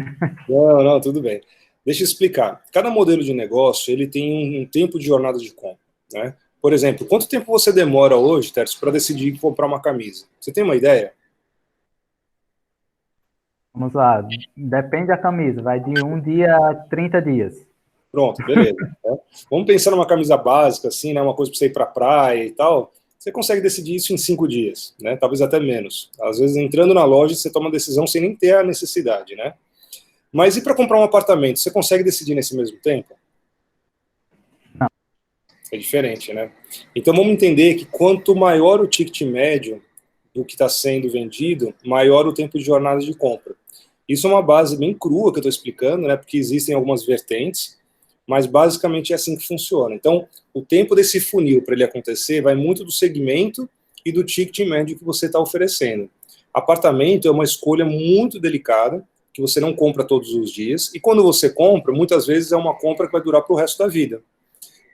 Não, tudo bem. Deixa eu explicar. Cada modelo de negócio, ele tem um tempo de jornada de compra, né? Por exemplo, quanto tempo você demora hoje, Tércio, para decidir comprar uma camisa? Você tem uma ideia? Vamos lá, depende da camisa, vai de 1 dia a 30 dias. Pronto, beleza. Vamos pensar numa camisa básica, assim, né? Uma coisa para você ir para a praia e tal. Você consegue decidir isso em 5 dias, né? Talvez até menos. Às vezes, entrando na loja, você toma uma decisão sem nem ter a necessidade, né? Mas e para comprar um apartamento? Você consegue decidir nesse mesmo tempo? Não. É diferente, né? Então, vamos entender que quanto maior o ticket médio do que está sendo vendido, maior o tempo de jornada de compra. Isso é uma base bem crua que eu estou explicando, né? Porque existem algumas vertentes, mas basicamente é assim que funciona. Então, o tempo desse funil para ele acontecer vai muito do segmento e do ticket médio que você está oferecendo. Apartamento é uma escolha muito delicada, que você não compra todos os dias, e quando você compra, muitas vezes é uma compra que vai durar para o resto da vida.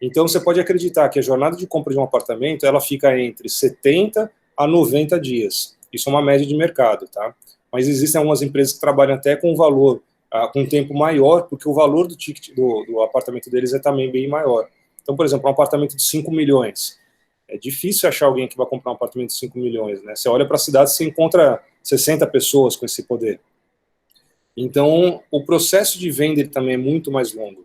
Então, você pode acreditar que a jornada de compra de um apartamento, ela fica entre 70 a 90 dias. Isso é uma média de mercado, tá? Mas existem algumas empresas que trabalham até com um valor, com um tempo maior, porque o valor do ticket do apartamento deles é também bem maior. Então, por exemplo, um apartamento de 5 milhões. É difícil achar alguém que vai comprar um apartamento de 5 milhões, né? Você olha para a cidade e você encontra 60 pessoas com esse poder. Então, o processo de venda ele também é muito mais longo.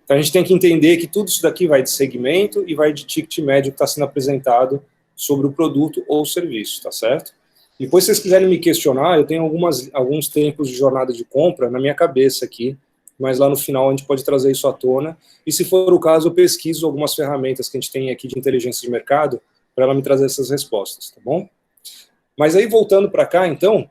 Então, a gente tem que entender que tudo isso daqui vai de segmento e vai de ticket médio que está sendo apresentado sobre o produto ou serviço, tá certo? Depois, se vocês quiserem me questionar, eu tenho alguns tempos de jornada de compra na minha cabeça aqui, mas lá no final a gente pode trazer isso à tona, e se for o caso, eu pesquiso algumas ferramentas que a gente tem aqui de inteligência de mercado, para ela me trazer essas respostas, tá bom? Mas aí, voltando para cá, então,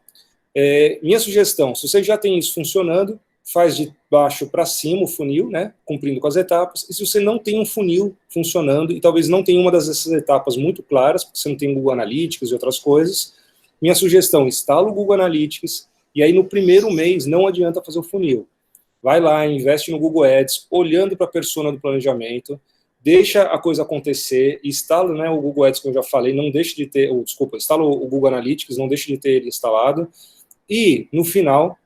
Minha sugestão, se você já tem isso funcionando, faz de baixo para cima o funil, né, cumprindo com as etapas, e se você não tem um funil funcionando, e talvez não tenha uma dessas etapas muito claras, porque você não tem Google Analytics e outras coisas, minha sugestão, instala o Google Analytics, e aí no primeiro mês não adianta fazer o funil. Vai lá, investe no Google Ads, olhando para a persona do planejamento, deixa a coisa acontecer, instala, né, o Google Ads, como eu já falei, não deixe de ter, instala o Google Analytics, não deixe de ter ele instalado, e no final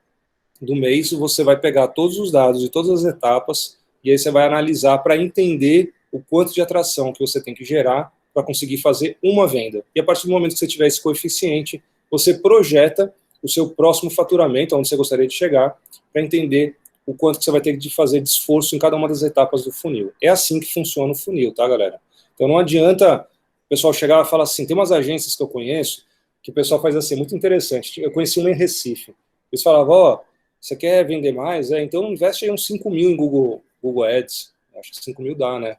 do mês você vai pegar todos os dados de todas as etapas e aí você vai analisar para entender o quanto de atração que você tem que gerar para conseguir fazer uma venda. E a partir do momento que você tiver esse coeficiente, você projeta o seu próximo faturamento, onde você gostaria de chegar, para entender o quanto que você vai ter de fazer de esforço em cada uma das etapas do funil. É assim que funciona o funil, tá, galera? Então não adianta o pessoal chegar e falar assim, tem umas agências que eu conheço que o pessoal faz assim, muito interessante. Eu conheci uma em Recife. Eles falavam, ó, você quer vender mais? Então investe aí uns 5 mil em Google Ads. Acho que 5 mil dá, né?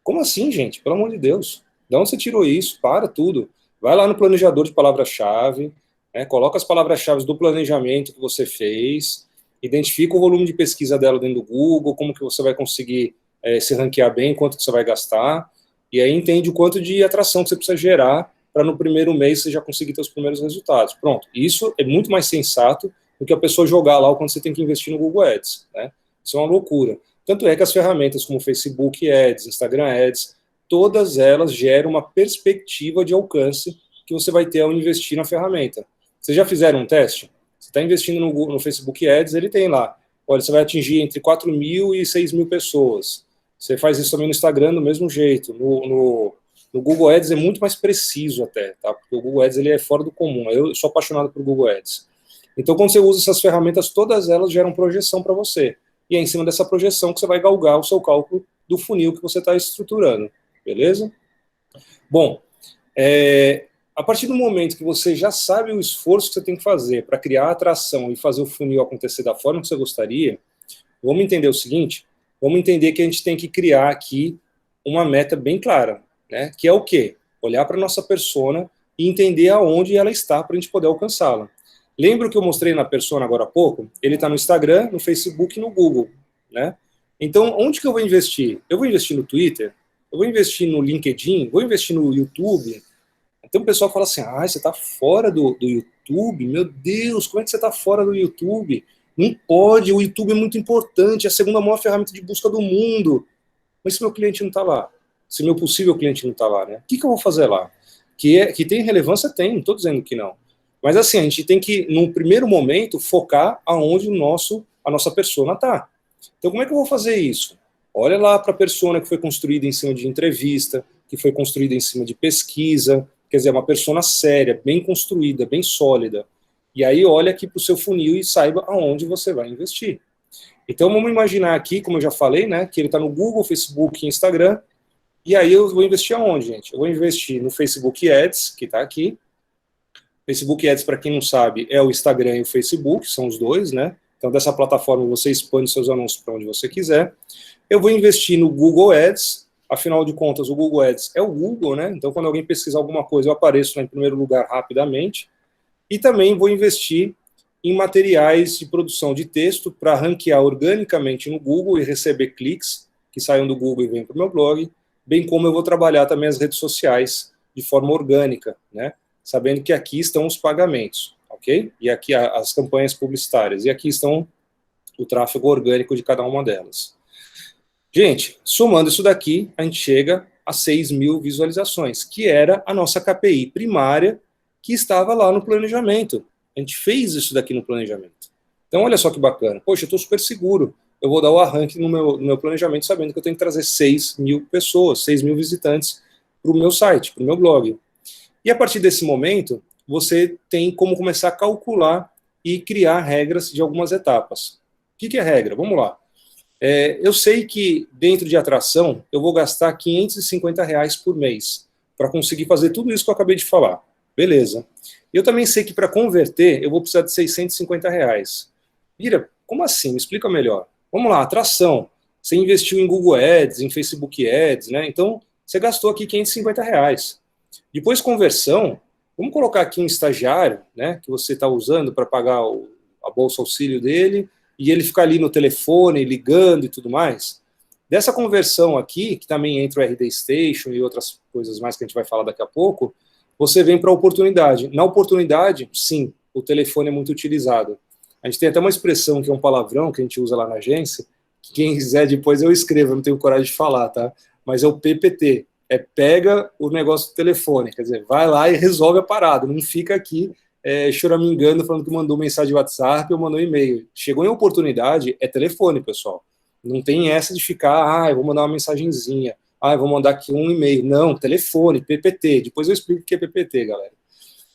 Como assim, gente? Pelo amor de Deus. De onde você tirou isso? Para tudo. Vai lá no planejador de palavra-chave, né? Coloca as palavras-chave do planejamento que você fez, identifica o volume de pesquisa dela dentro do Google, como que você vai conseguir se ranquear bem, quanto que você vai gastar, e aí entende o quanto de atração que você precisa gerar para no primeiro mês você já conseguir ter os primeiros resultados. Pronto. Isso é muito mais sensato do que a pessoa jogar lá o quanto você tem que investir no Google Ads, né? Isso é uma loucura. Tanto é que as ferramentas como Facebook Ads, Instagram Ads, todas elas geram uma perspectiva de alcance que você vai ter ao investir na ferramenta. Vocês já fizeram um teste? Você está investindo no Facebook Ads, ele tem lá, olha, você vai atingir entre 4 mil e 6 mil pessoas. Você faz isso também no Instagram do mesmo jeito. No Google Ads é muito mais preciso até, tá? Porque o Google Ads ele é fora do comum. Eu sou apaixonado por Google Ads. Então, quando você usa essas ferramentas, todas elas geram projeção para você. E é em cima dessa projeção que você vai galgar o seu cálculo do funil que você está estruturando. Beleza? Bom, a partir do momento que você já sabe o esforço que você tem que fazer para criar a atração e fazer o funil acontecer da forma que você gostaria, vamos entender o seguinte, vamos entender que a gente tem que criar aqui uma meta bem clara, né? Que é o quê? Olhar para a nossa persona e entender aonde ela está para a gente poder alcançá-la. Lembra que eu mostrei na persona agora há pouco? Ele está no Instagram, no Facebook e no Google, né? Então, onde que eu vou investir? Eu vou investir no Twitter? Eu vou investir no LinkedIn? Vou investir no YouTube? Então o pessoal fala assim, você está fora do YouTube? Meu Deus, como é que você está fora do YouTube? Não pode, o YouTube é muito importante, é a segunda maior ferramenta de busca do mundo. Mas se meu cliente não está lá? Se meu possível cliente não está lá, né? O que eu vou fazer lá? Que tem relevância? Tem, não estou dizendo que não. Mas assim, a gente tem que, num primeiro momento, focar aonde a nossa persona está. Então como é que eu vou fazer isso? Olha lá para a persona que foi construída em cima de entrevista, que foi construída em cima de pesquisa, quer dizer, uma persona séria, bem construída, bem sólida. E aí olha aqui para o seu funil e saiba aonde você vai investir. Então vamos imaginar aqui, como eu já falei, né, que ele está no Google, Facebook e Instagram, e aí eu vou investir aonde, gente? Eu vou investir no Facebook Ads, que está aqui. Facebook Ads, para quem não sabe, é o Instagram e o Facebook, são os dois, né? Então dessa plataforma você expande seus anúncios para onde você quiser. Eu vou investir no Google Ads, afinal de contas, o Google Ads é o Google, né? Então, quando alguém pesquisar alguma coisa, eu apareço lá em primeiro lugar rapidamente. E também vou investir em materiais de produção de texto para ranquear organicamente no Google e receber cliques que saiam do Google e vêm para o meu blog, bem como eu vou trabalhar também as redes sociais de forma orgânica, né? Sabendo que aqui estão os pagamentos, ok? E aqui as campanhas publicitárias. E aqui estão o tráfego orgânico de cada uma delas. Gente, somando isso daqui, a gente chega a 6 mil visualizações, que era a nossa KPI primária, que estava lá no planejamento. A gente fez isso daqui no planejamento. Então, olha só que bacana. Poxa, eu estou super seguro. Eu vou dar o arranque no meu planejamento, sabendo que eu tenho que trazer 6 mil pessoas, 6 mil visitantes para o meu site, para o meu blog. E a partir desse momento, você tem como começar a calcular e criar regras de algumas etapas. O que é regra? Vamos lá. Eu sei que dentro de atração eu vou gastar R$550 por mês para conseguir fazer tudo isso que eu acabei de falar. Beleza. Eu também sei que para converter eu vou precisar de R$650. Vira, como assim? Me explica melhor. Vamos lá, atração. Você investiu em Google Ads, em Facebook Ads, né? Então você gastou aqui R$550. Depois conversão, Vamos colocar aqui um estagiário, né, que você está usando para pagar a bolsa auxílio dele, e ele fica ali no telefone, ligando e tudo mais. Dessa conversão aqui, que também entra o RD Station e outras coisas mais que a gente vai falar daqui a pouco, você vem para a oportunidade. Na oportunidade, sim, o telefone é muito utilizado. A gente tem até uma expressão que é um palavrão que a gente usa lá na agência, que quem quiser depois eu escrevo, eu não tenho coragem de falar, tá? Mas é o PPT, pega o negócio do telefone, quer dizer, vai lá e resolve a parada, não fica aqui choramingando, falando que mandou mensagem de WhatsApp ou mandou e-mail. Chegou em oportunidade, é telefone, pessoal. Não tem essa de ficar, eu vou mandar uma mensagenzinha, eu vou mandar aqui um e-mail. Não, telefone, PPT. Depois eu explico o que é PPT, galera.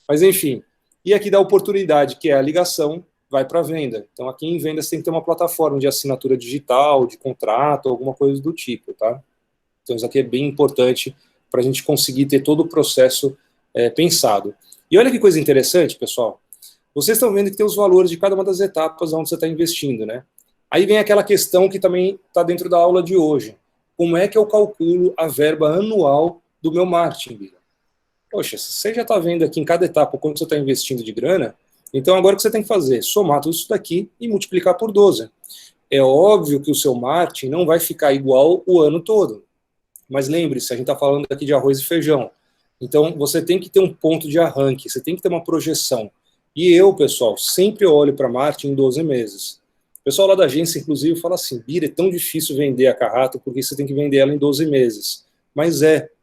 Mas, enfim. E aqui dá oportunidade, que é a ligação, vai para a venda. Então, aqui em vendas tem que ter uma plataforma de assinatura digital, de contrato, alguma coisa do tipo, tá? Então, isso aqui é bem importante para a gente conseguir ter todo o processo pensado. E olha que coisa interessante, pessoal. Vocês estão vendo que tem os valores de cada uma das etapas onde você está investindo, né? Aí vem aquela questão que também está dentro da aula de hoje. Como é que eu calculo a verba anual do meu marketing, Bira? Poxa, você já está vendo aqui em cada etapa quanto você está investindo de grana, então agora o que você tem que fazer? Somar tudo isso daqui e multiplicar por 12. É óbvio que o seu marketing não vai ficar igual o ano todo. Mas lembre-se, a gente está falando aqui de arroz e feijão. Então, você tem que ter um ponto de arranque, você tem que ter uma projeção. E eu, pessoal, sempre olho para marketing em 12 meses. O pessoal lá da agência, inclusive, fala assim, Bira, é tão difícil vender a Carrato porque você tem que vender ela em 12 meses. Mas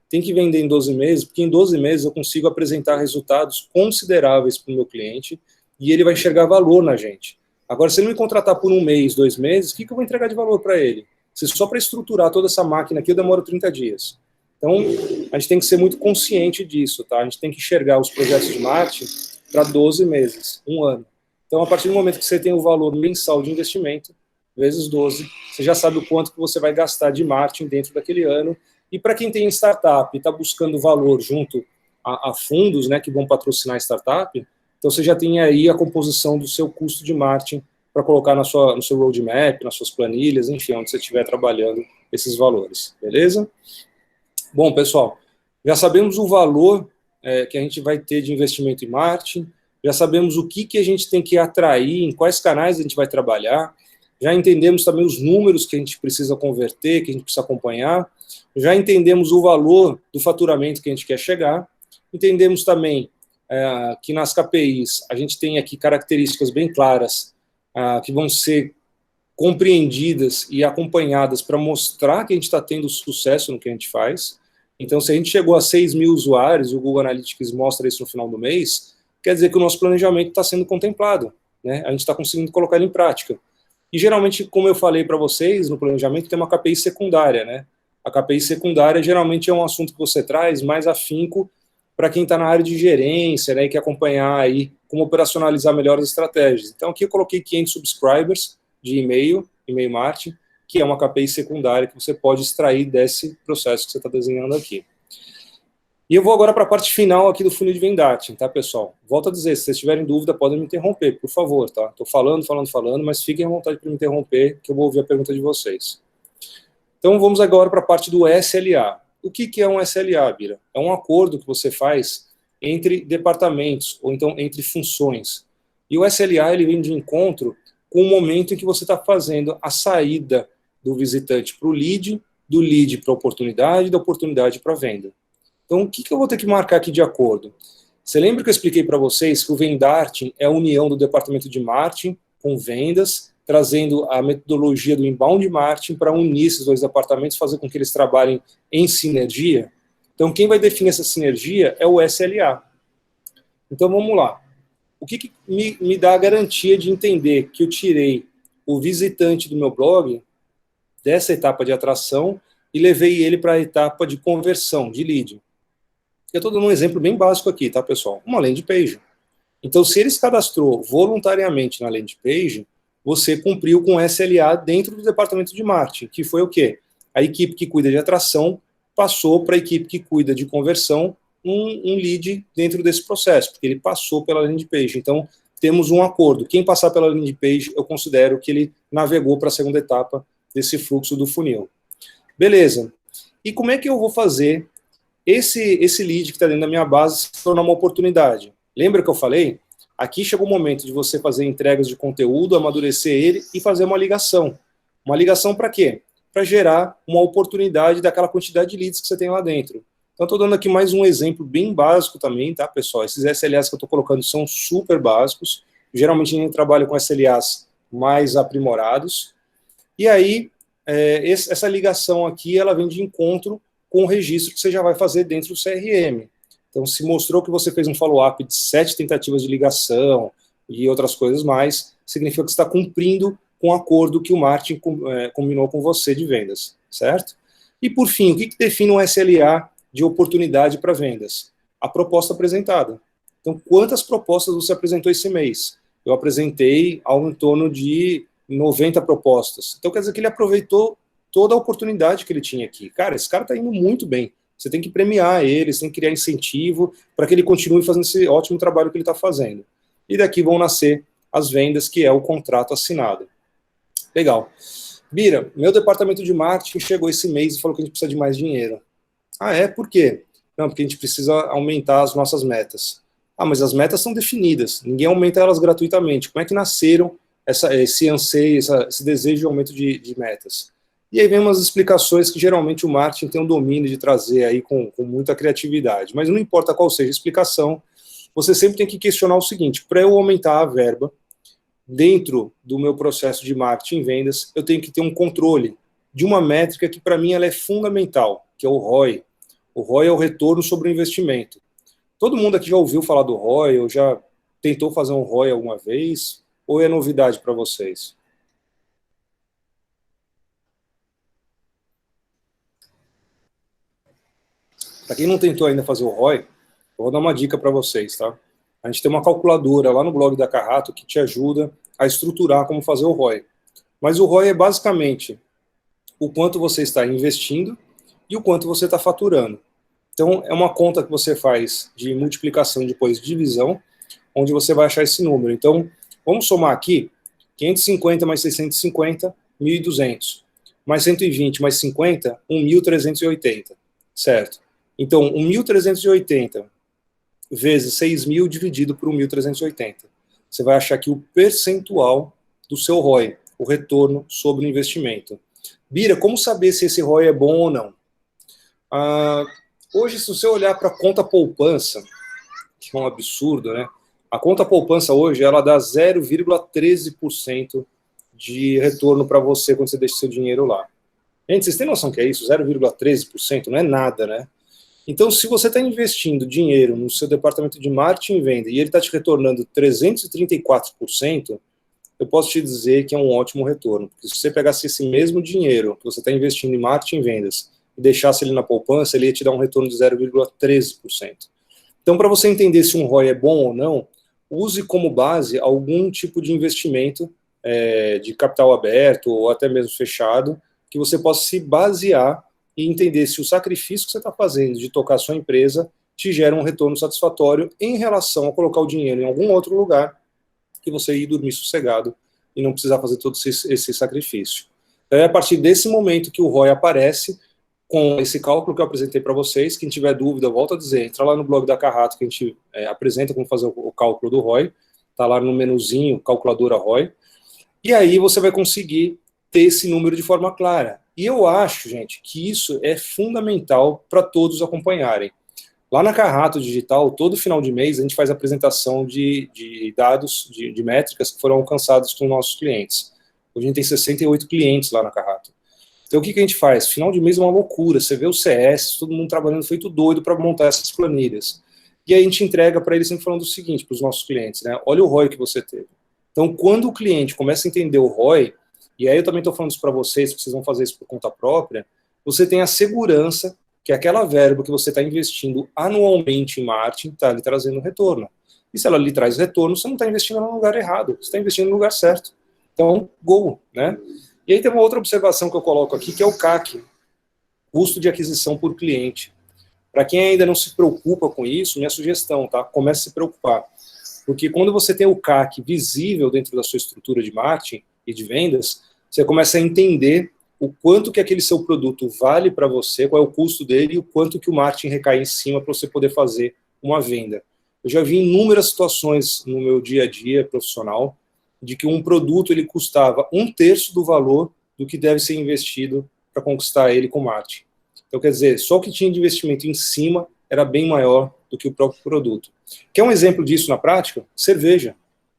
tem que vender em 12 meses, porque em 12 meses eu consigo apresentar resultados consideráveis para o meu cliente e ele vai enxergar valor na gente. Agora, se ele me contratar por 1 mês, 2 meses, o que eu vou entregar de valor para ele? Se só para estruturar toda essa máquina aqui eu demoro 30 dias. Então, a gente tem que ser muito consciente disso, tá? A gente tem que enxergar os projetos de marketing para 12 meses, 1 ano. Então, a partir do momento que você tem o valor mensal de investimento, vezes 12, você já sabe o quanto que você vai gastar de marketing dentro daquele ano. E para quem tem startup e está buscando valor junto a fundos, né, que vão patrocinar a startup, então você já tem aí a composição do seu custo de marketing para colocar no seu roadmap, nas suas planilhas, enfim, onde você estiver trabalhando esses valores, beleza? Bom, pessoal, já sabemos o valor que a gente vai ter de investimento em marketing, já sabemos o que a gente tem que atrair, em quais canais a gente vai trabalhar, já entendemos também os números que a gente precisa converter, que a gente precisa acompanhar, já entendemos o valor do faturamento que a gente quer chegar, entendemos também que nas KPIs a gente tem aqui características bem claras que vão ser compreendidas e acompanhadas para mostrar que a gente está tendo sucesso no que a gente faz. Então, se a gente chegou a 6 mil usuários, o Google Analytics mostra isso no final do mês, quer dizer que o nosso planejamento está sendo contemplado, né? A gente está conseguindo colocar ele em prática. E, geralmente, como eu falei para vocês, no planejamento tem uma KPI secundária, né? A KPI secundária, geralmente, é um assunto que você traz mais afinco para quem está na área de gerência, né, e quer acompanhar aí como operacionalizar melhor as estratégias. Então, aqui eu coloquei 500 subscribers de e-mail marketing, que é uma KPI secundária que você pode extrair desse processo que você está desenhando aqui. E eu vou agora para a parte final aqui do funil de Vendarting, tá, pessoal? Volto a dizer, se vocês tiverem dúvida, podem me interromper, por favor, tá? Estou falando, mas fiquem à vontade para me interromper, que eu vou ouvir a pergunta de vocês. Então, vamos agora para a parte do SLA. O que é um SLA, Bira? É um acordo que você faz entre departamentos, ou então entre funções. E o SLA, ele vem de encontro com o momento em que você está fazendo a saída do visitante para o lead, do lead para a oportunidade, da oportunidade para a venda. Então, o que eu vou ter que marcar aqui de acordo? Você lembra que eu expliquei para vocês que o Vendarting é a união do departamento de marketing com vendas, trazendo a metodologia do inbound marketing para unir esses dois departamentos, fazer com que eles trabalhem em sinergia? Então, quem vai definir essa sinergia é o SLA. Então, vamos lá. O que me dá a garantia de entender que eu tirei o visitante do meu blog dessa etapa de atração e levei ele para a etapa de conversão, de lead? Eu estou dando um exemplo bem básico aqui, tá, pessoal? Uma landing page. Então, se ele se cadastrou voluntariamente na landing page, você cumpriu com SLA dentro do departamento de marketing, que foi o quê? A equipe que cuida de atração passou para a equipe que cuida de conversão um lead dentro desse processo, porque ele passou pela landing page. Então, temos um acordo. Quem passar pela landing page, eu considero que ele navegou para a segunda etapa desse fluxo do funil. Beleza. E como é que eu vou fazer esse lead que está dentro da minha base se torna uma oportunidade. Lembra que eu falei? Aqui chegou o momento de você fazer entregas de conteúdo, amadurecer ele e fazer uma ligação. Uma ligação para quê? Para gerar uma oportunidade daquela quantidade de leads que você tem lá dentro. Então, estou dando aqui mais um exemplo bem básico também, tá, pessoal? Esses SLAs que eu estou colocando são super básicos. Geralmente, a gente trabalha com SLAs mais aprimorados. E aí, essa ligação aqui, ela vem de encontro com o registro que você já vai fazer dentro do CRM. Então, se mostrou que você fez um follow-up de 7 tentativas de ligação e outras coisas mais, significa que você está cumprindo com o acordo que o marketing combinou com você de vendas, certo? E, por fim, o que define um SLA de oportunidade para vendas? A proposta apresentada. Então, quantas propostas você apresentou esse mês? Eu apresentei algo em torno de 90 propostas. Então, quer dizer que ele aproveitou toda a oportunidade que ele tinha aqui. Cara, esse cara está indo muito bem. Você tem que premiar ele, você tem que criar incentivo para que ele continue fazendo esse ótimo trabalho que ele está fazendo. E daqui vão nascer as vendas, que é o contrato assinado. Legal. Bira, meu departamento de marketing chegou esse mês e falou que a gente precisa de mais dinheiro. Ah, é? Por quê? Não, porque a gente precisa aumentar as nossas metas. Ah, mas as metas são definidas, ninguém aumenta elas gratuitamente. Como é que nasceram esse anseio, esse desejo de aumento de metas? E aí vem umas explicações que geralmente o marketing tem um domínio de trazer aí com muita criatividade. Mas não importa qual seja a explicação, você sempre tem que questionar o seguinte: para eu aumentar a verba, dentro do meu processo de marketing e vendas, eu tenho que ter um controle de uma métrica que para mim ela é fundamental, que é o ROI. O ROI é o retorno sobre o investimento. Todo mundo aqui já ouviu falar do ROI, ou já tentou fazer um ROI alguma vez, ou é novidade para vocês? Para quem não tentou ainda fazer o ROI, eu vou dar uma dica para vocês, tá? A gente tem uma calculadora lá no blog da Carrato que te ajuda a estruturar como fazer o ROI. Mas o ROI é basicamente o quanto você está investindo e o quanto você está faturando. Então, é uma conta que você faz de multiplicação e depois divisão, onde você vai achar esse número. Então, vamos somar aqui: 550 mais 650, 1.200. Mais 120 mais 50, 1.380. Certo? Então, 1.380 vezes 6.000 dividido por 1.380. Você vai achar aqui o percentual do seu ROI, o retorno sobre o investimento. Bira, como saber se esse ROI é bom ou não? Hoje, se você olhar para a conta poupança, que é um absurdo, né? A conta poupança hoje, ela dá 0,13% de retorno para você quando você deixa seu dinheiro lá. Gente, vocês têm noção que é isso? 0,13% não é nada, né? Então, se você está investindo dinheiro no seu departamento de marketing e venda e ele está te retornando 334%, eu posso te dizer que é um ótimo retorno. Porque se você pegasse esse mesmo dinheiro que você está investindo em marketing e vendas e deixasse ele na poupança, ele ia te dar um retorno de 0,13%. Então, para você entender se um ROI é bom ou não, use como base algum tipo de investimento de capital aberto ou até mesmo fechado, que você possa se basear e entender se o sacrifício que você está fazendo de tocar a sua empresa te gera um retorno satisfatório em relação a colocar o dinheiro em algum outro lugar que você ir dormir sossegado e não precisar fazer todo esse sacrifício. Então é a partir desse momento que o ROI aparece com esse cálculo que eu apresentei para vocês. Quem tiver dúvida, volto a dizer, entra lá no blog da Carrato que a gente apresenta como fazer o cálculo do ROI, está lá no menuzinho, calculadora ROI, e aí você vai conseguir ter esse número de forma clara. E eu acho, gente, que isso é fundamental para todos acompanharem. Lá na Carrato Digital, todo final de mês, a gente faz a apresentação de dados, de métricas que foram alcançadas com nossos clientes. Hoje a gente tem 68 clientes lá na Carrato. Então o que a gente faz? Final de mês é uma loucura, você vê o CS, todo mundo trabalhando feito doido para montar essas planilhas. E aí a gente entrega para eles sempre falando o seguinte, para os nossos clientes, né? Olha o ROI que você teve. Então quando o cliente começa a entender o ROI, e aí eu também estou falando isso para vocês, que vocês vão fazer isso por conta própria, você tem a segurança que aquela verba que você está investindo anualmente em marketing está lhe trazendo retorno. E se ela lhe traz retorno, você não está investindo no lugar errado, você está investindo no lugar certo. Então, gol, né? E aí tem uma outra observação que eu coloco aqui, que é o CAC, custo de aquisição por cliente. Para quem ainda não se preocupa com isso, minha sugestão, tá? Comece a se preocupar. Porque quando você tem o CAC visível dentro da sua estrutura de marketing e de vendas, você começa a entender o quanto que aquele seu produto vale para você, qual é o custo dele e o quanto que o marketing recai em cima para você poder fazer uma venda. Eu já vi inúmeras situações no meu dia a dia profissional de que um produto ele custava 1/3 do valor do que deve ser investido para conquistar ele com marketing. Então, quer dizer, só o que tinha de investimento em cima era bem maior do que o próprio produto. Quer um exemplo disso na prática? Cerveja,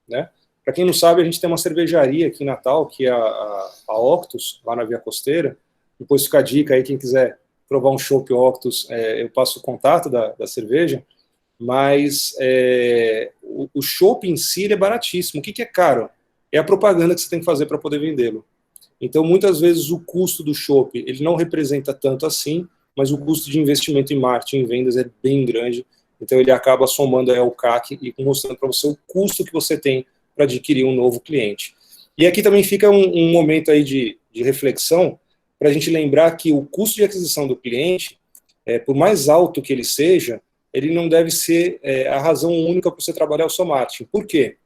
né? Para quem não sabe, a gente tem uma cervejaria aqui em Natal, que é a Octus, lá na Via Costeira. Depois fica a dica aí, quem quiser provar um chopp Octus, eu passo o contato da cerveja. Mas o chopp em si é baratíssimo. O que é caro? É a propaganda que você tem que fazer para poder vendê-lo. Então, muitas vezes, o custo do chopp ele não representa tanto assim, mas o custo de investimento em marketing e vendas é bem grande. Então, ele acaba somando ao CAC e mostrando para você o custo que você tem para adquirir um novo cliente. E aqui também fica um momento aí de reflexão para a gente lembrar que o custo de aquisição do cliente, por mais alto que ele seja, ele não deve ser a razão única para você trabalhar o seu marketing. Por quê?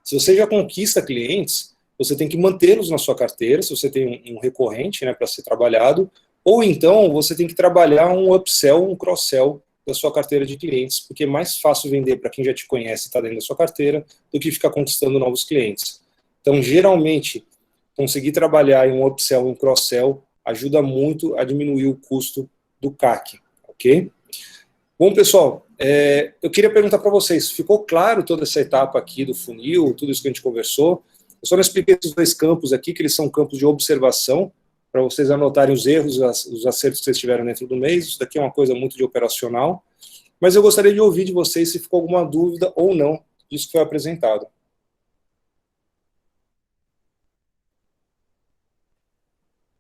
Se você já conquista clientes, você tem que mantê-los na sua carteira, se você tem um recorrente, né, para ser trabalhado, ou então você tem que trabalhar um upsell, um cross-sell da sua carteira de clientes, porque é mais fácil vender para quem já te conhece e está dentro da sua carteira do que ficar conquistando novos clientes. Então, geralmente, conseguir trabalhar em um upsell e um cross-sell ajuda muito a diminuir o custo do CAC, ok? Bom, pessoal, eu queria perguntar para vocês, ficou claro toda essa etapa aqui do funil, tudo isso que a gente conversou? Eu só não expliquei esses dois campos aqui, que eles são campos de observação, para vocês anotarem os erros, os acertos que vocês tiveram dentro do mês. Isso daqui é uma coisa muito de operacional. Mas eu gostaria de ouvir de vocês se ficou alguma dúvida ou não disso que foi apresentado.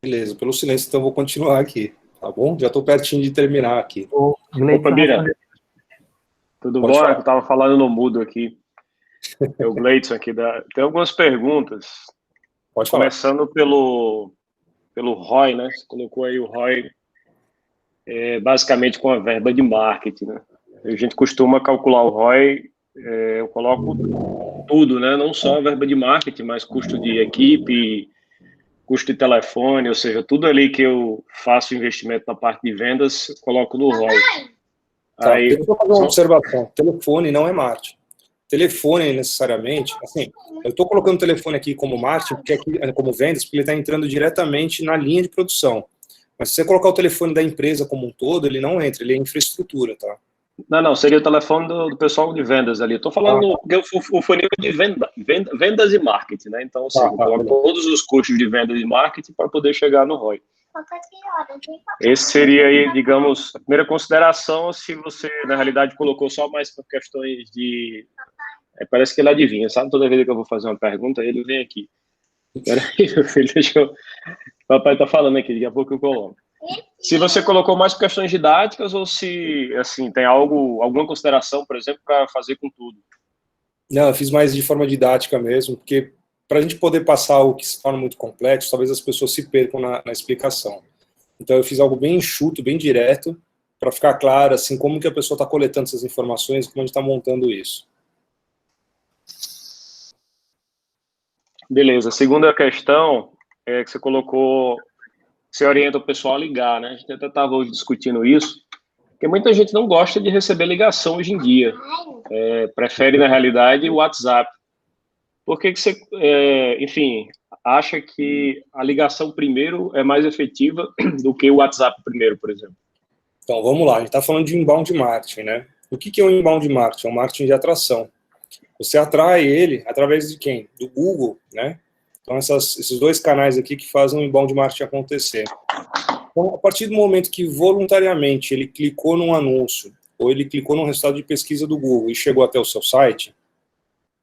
Beleza, pelo silêncio, então eu vou continuar aqui, tá bom? Já estou pertinho de terminar aqui. Opa, Bira. Tudo bom? Eu estava falando no mudo aqui. É o Gleidson aqui. Tem algumas perguntas. Pode falar. Começando pelo ROI, né? Você colocou aí o ROI basicamente com a verba de marketing, né? A gente costuma calcular o ROI, eu coloco tudo, né? Não só a verba de marketing, mas custo de equipe, custo de telefone, ou seja, tudo ali que eu faço investimento na parte de vendas, coloco no ROI. Tá, eu vou fazer uma observação. Telefone não é marketing. Telefone, necessariamente, assim, eu estou colocando o telefone aqui como marketing, porque aqui, como vendas, porque ele está entrando diretamente na linha de produção. Mas se você colocar o telefone da empresa como um todo, ele não entra, ele é infraestrutura, tá? Não, seria o telefone do pessoal de vendas ali. Estou falando, porque o funil é de vendas e marketing, né? Então, assim, coloco todos os custos de vendas e marketing para poder chegar no ROI. Esse seria aí, digamos, a primeira consideração, se você, na realidade, colocou só mais por questões de... parece que ele adivinha, sabe? Toda vez que eu vou fazer uma pergunta, ele vem aqui. Peraí, meu filho, deixa eu... O papai tá falando aqui, daqui a pouco eu coloco. Se você colocou mais por questões didáticas ou se, assim, tem alguma consideração, por exemplo, para fazer com tudo? Não, eu fiz mais de forma didática mesmo, porque para a gente poder passar o que se torna muito complexo, talvez as pessoas se percam na explicação. Então eu fiz algo bem enxuto, bem direto, para ficar claro, assim, como que a pessoa está coletando essas informações, como a gente está montando isso. Beleza. A segunda questão é que você colocou, você orienta o pessoal a ligar, né? A gente até estava hoje discutindo isso, porque muita gente não gosta de receber ligação hoje em dia. Prefere, na realidade, o WhatsApp. Por que você, enfim, acha que a ligação primeiro é mais efetiva do que o WhatsApp primeiro, por exemplo? Então, vamos lá. A gente está falando de inbound marketing, né? O que é um inbound marketing? É um marketing de atração. Você atrai ele através de quem? Do Google, né? Então, esses dois canais aqui que fazem o inbound marketing acontecer. Então, a partir do momento que voluntariamente ele clicou num anúncio, ou ele clicou num resultado de pesquisa do Google e chegou até o seu site,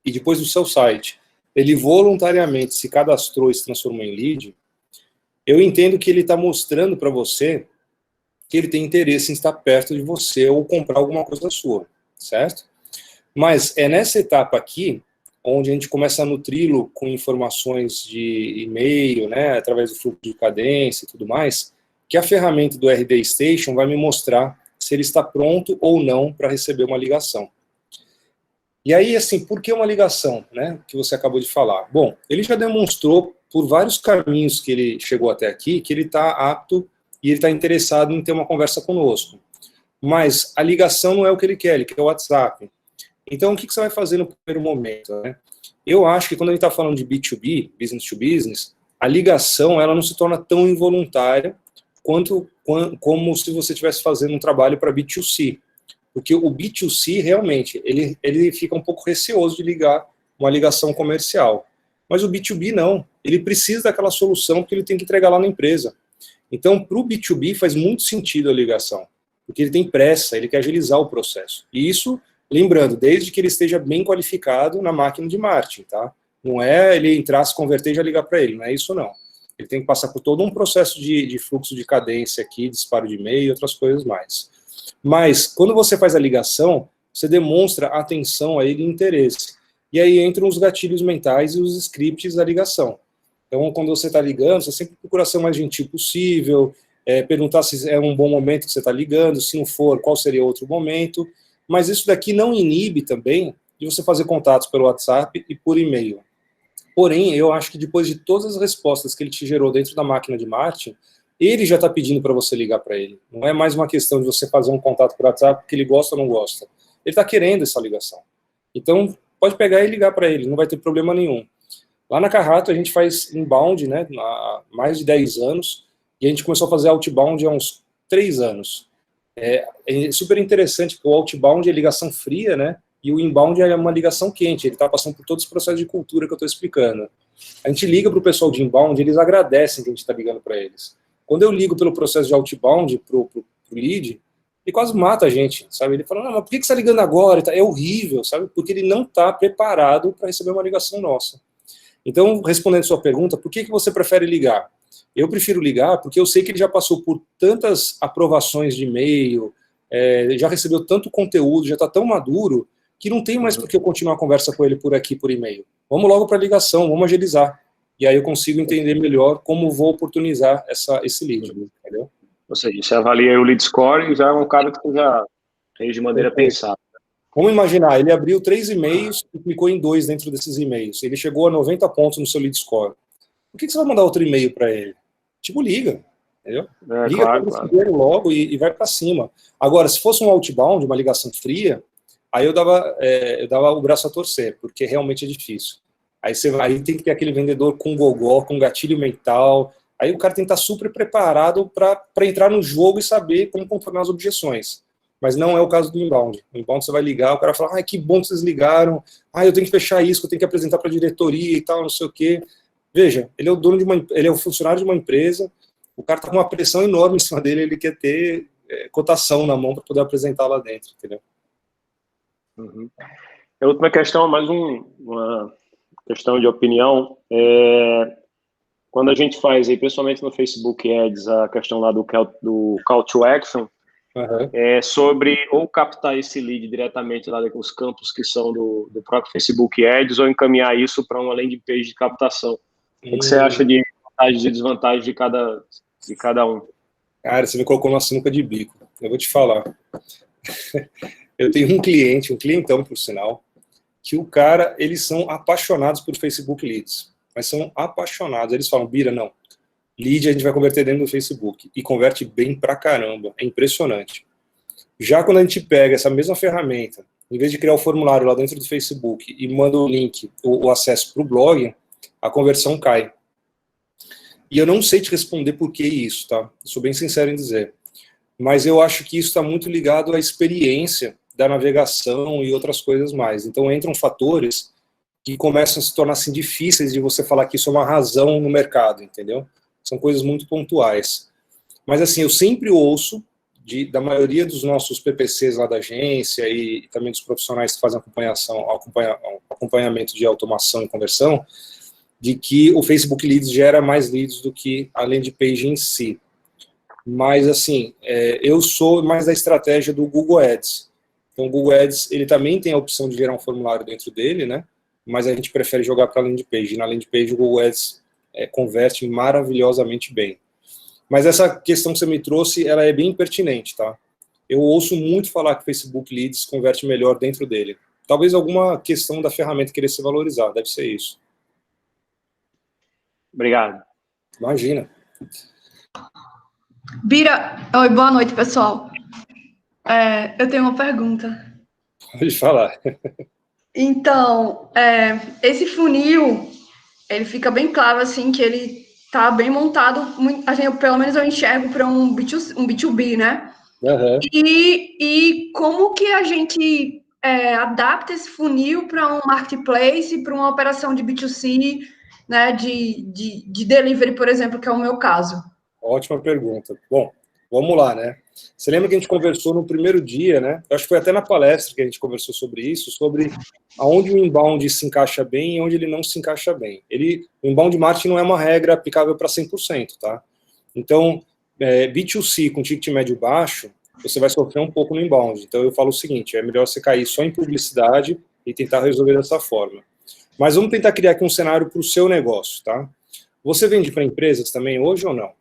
e depois do seu site, ele voluntariamente se cadastrou e se transformou em lead, eu entendo que ele está mostrando para você que ele tem interesse em estar perto de você ou comprar alguma coisa sua, certo? Mas é nessa etapa aqui, onde a gente começa a nutri-lo com informações de e-mail, né, através do fluxo de cadência e tudo mais, que a ferramenta do RD Station vai me mostrar se ele está pronto ou não para receber uma ligação. E aí, assim, por que uma ligação, né, que você acabou de falar? Bom, ele já demonstrou por vários caminhos que ele chegou até aqui, que ele está apto e ele está interessado em ter uma conversa conosco. Mas a ligação não é o que ele quer o WhatsApp. Então, o que você vai fazer no primeiro momento, né? Eu acho que quando a gente está falando de B2B, business to business, a ligação ela não se torna tão involuntária como se você estivesse fazendo um trabalho para B2C. Porque o B2C, realmente, ele fica um pouco receoso de ligar uma ligação comercial. Mas o B2B não. Ele precisa daquela solução que ele tem que entregar lá na empresa. Então, para o B2B faz muito sentido a ligação. Porque ele tem pressa, ele quer agilizar o processo. E isso, lembrando, desde que ele esteja bem qualificado na máquina de marketing, tá? Não é ele entrar, se converter e já ligar para ele, não é isso não. Ele tem que passar por todo um processo de fluxo de cadência aqui, disparo de e-mail e outras coisas mais. Mas, quando você faz a ligação, você demonstra atenção a ele e interesse. E aí entram os gatilhos mentais e os scripts da ligação. Então, quando você está ligando, você sempre procura ser o mais gentil possível, perguntar se é um bom momento que você está ligando, se não for, qual seria outro momento. Mas isso daqui não inibe também de você fazer contatos pelo WhatsApp e por e-mail. Porém, eu acho que depois de todas as respostas que ele te gerou dentro da máquina de marketing, ele já está pedindo para você ligar para ele. Não é mais uma questão de você fazer um contato por WhatsApp porque ele gosta ou não gosta. Ele está querendo essa ligação. Então, pode pegar e ligar para ele, não vai ter problema nenhum. Lá na Carrato, a gente faz inbound, né, há mais de 10 anos, e a gente começou a fazer outbound há uns 3 anos. É super interessante, porque o outbound é ligação fria, né, e o inbound é uma ligação quente, ele está passando por todos os processos de cultura que eu estou explicando. A gente liga para o pessoal de inbound, eles agradecem que a gente está ligando para eles. Quando eu ligo pelo processo de outbound para o lead, ele quase mata a gente, sabe? Ele fala, não, mas por que você está ligando agora? É horrível, sabe? Porque ele não está preparado para receber uma ligação nossa. Então, respondendo a sua pergunta, por que você prefere ligar? Eu prefiro ligar porque eu sei que ele já passou por tantas aprovações de e-mail, já recebeu tanto conteúdo, já está tão maduro, que não tem mais por que eu continuar a conversa com ele por aqui, por e-mail. Vamos logo para a ligação, vamos agilizar. E aí eu consigo entender melhor como vou oportunizar esse lead, entendeu? Ou seja, você avalia o lead score e já é um cara que já fez de maneira pensada. Vamos imaginar, ele abriu 3 e-mails e clicou em 2 dentro desses e-mails. Ele chegou a 90 pontos no seu lead score. Por que você vai mandar outro e-mail para ele? Tipo, liga, entendeu? Liga claro, para ele logo e vai para cima. Agora, se fosse um outbound, uma ligação fria, aí eu dava o braço a torcer, porque realmente é difícil. Aí tem que ter aquele vendedor com gogó, com gatilho mental. Aí o cara tem que estar super preparado para entrar no jogo e saber como contornar as objeções. Mas não é o caso do inbound. No inbound você vai ligar, o cara fala, que bom que vocês ligaram, eu tenho que fechar isso, eu tenho que apresentar para a diretoria e tal, não sei o quê. Veja, ele é o dono ele é o funcionário de uma empresa, o cara está com uma pressão enorme em cima dele, ele quer ter cotação na mão para poder apresentar lá dentro, entendeu? Uhum. A última questão, mais uma questão de opinião, quando a gente faz, aí, principalmente no Facebook Ads, a questão lá do call to action, sobre ou captar esse lead diretamente lá dos campos que são do próprio Facebook Ads ou encaminhar isso para uma landing page de captação. O que você acha de vantagens e desvantagens de cada um? Cara, você me colocou numa sinuca de bico. Eu vou te falar. Eu tenho um clientão, por sinal, que eles são apaixonados por Facebook Leads, mas são apaixonados. Eles falam, Bira, não, lead a gente vai converter dentro do Facebook, e converte bem pra caramba, é impressionante. Já quando a gente pega essa mesma ferramenta, em vez de criar o formulário lá dentro do Facebook e manda o link, o acesso para o blog, a conversão cai. E eu não sei te responder por que isso, tá? Sou bem sincero em dizer. Mas eu acho que isso está muito ligado à experiência da navegação e outras coisas mais. Então entram fatores que começam a se tornar assim, difíceis de você falar que isso é uma razão no mercado, entendeu? São coisas muito pontuais. Mas assim, eu sempre ouço da maioria dos nossos PPCs lá da agência e também dos profissionais que fazem acompanhamento de automação e conversão, de que o Facebook Leads gera mais leads do que a landing page em si. Mas, assim, eu sou mais da estratégia do Google Ads. Então, o Google Ads, ele também tem a opção de gerar um formulário dentro dele, né? Mas a gente prefere jogar para a landing page. E na landing page, o Google Ads converte maravilhosamente bem. Mas essa questão que você me trouxe, ela é bem pertinente, tá? Eu ouço muito falar que o Facebook Leads converte melhor dentro dele. Talvez alguma questão da ferramenta querer ser valorizada, deve ser isso. Obrigado. Imagina. Bira, oi, boa noite, pessoal. Eu tenho uma pergunta. Pode falar. Então, esse funil, ele fica bem claro, assim, que ele tá bem montado, pelo menos eu enxergo para um B2B, né? Uhum. E como que a gente adapta esse funil para um marketplace, para uma operação de B2C, né, de delivery, por exemplo, que é o meu caso? Ótima pergunta. Bom, vamos lá, né? Você lembra que a gente conversou no primeiro dia, né? Eu acho que foi até na palestra que a gente conversou sobre isso, sobre aonde o inbound se encaixa bem e onde ele não se encaixa bem. O inbound marketing não é uma regra aplicável para 100%, tá? Então, B2C com ticket médio baixo, você vai sofrer um pouco no inbound. Então, eu falo o seguinte, é melhor você cair só em publicidade e tentar resolver dessa forma. Mas vamos tentar criar aqui um cenário para o seu negócio, tá? Você vende para empresas também hoje ou não?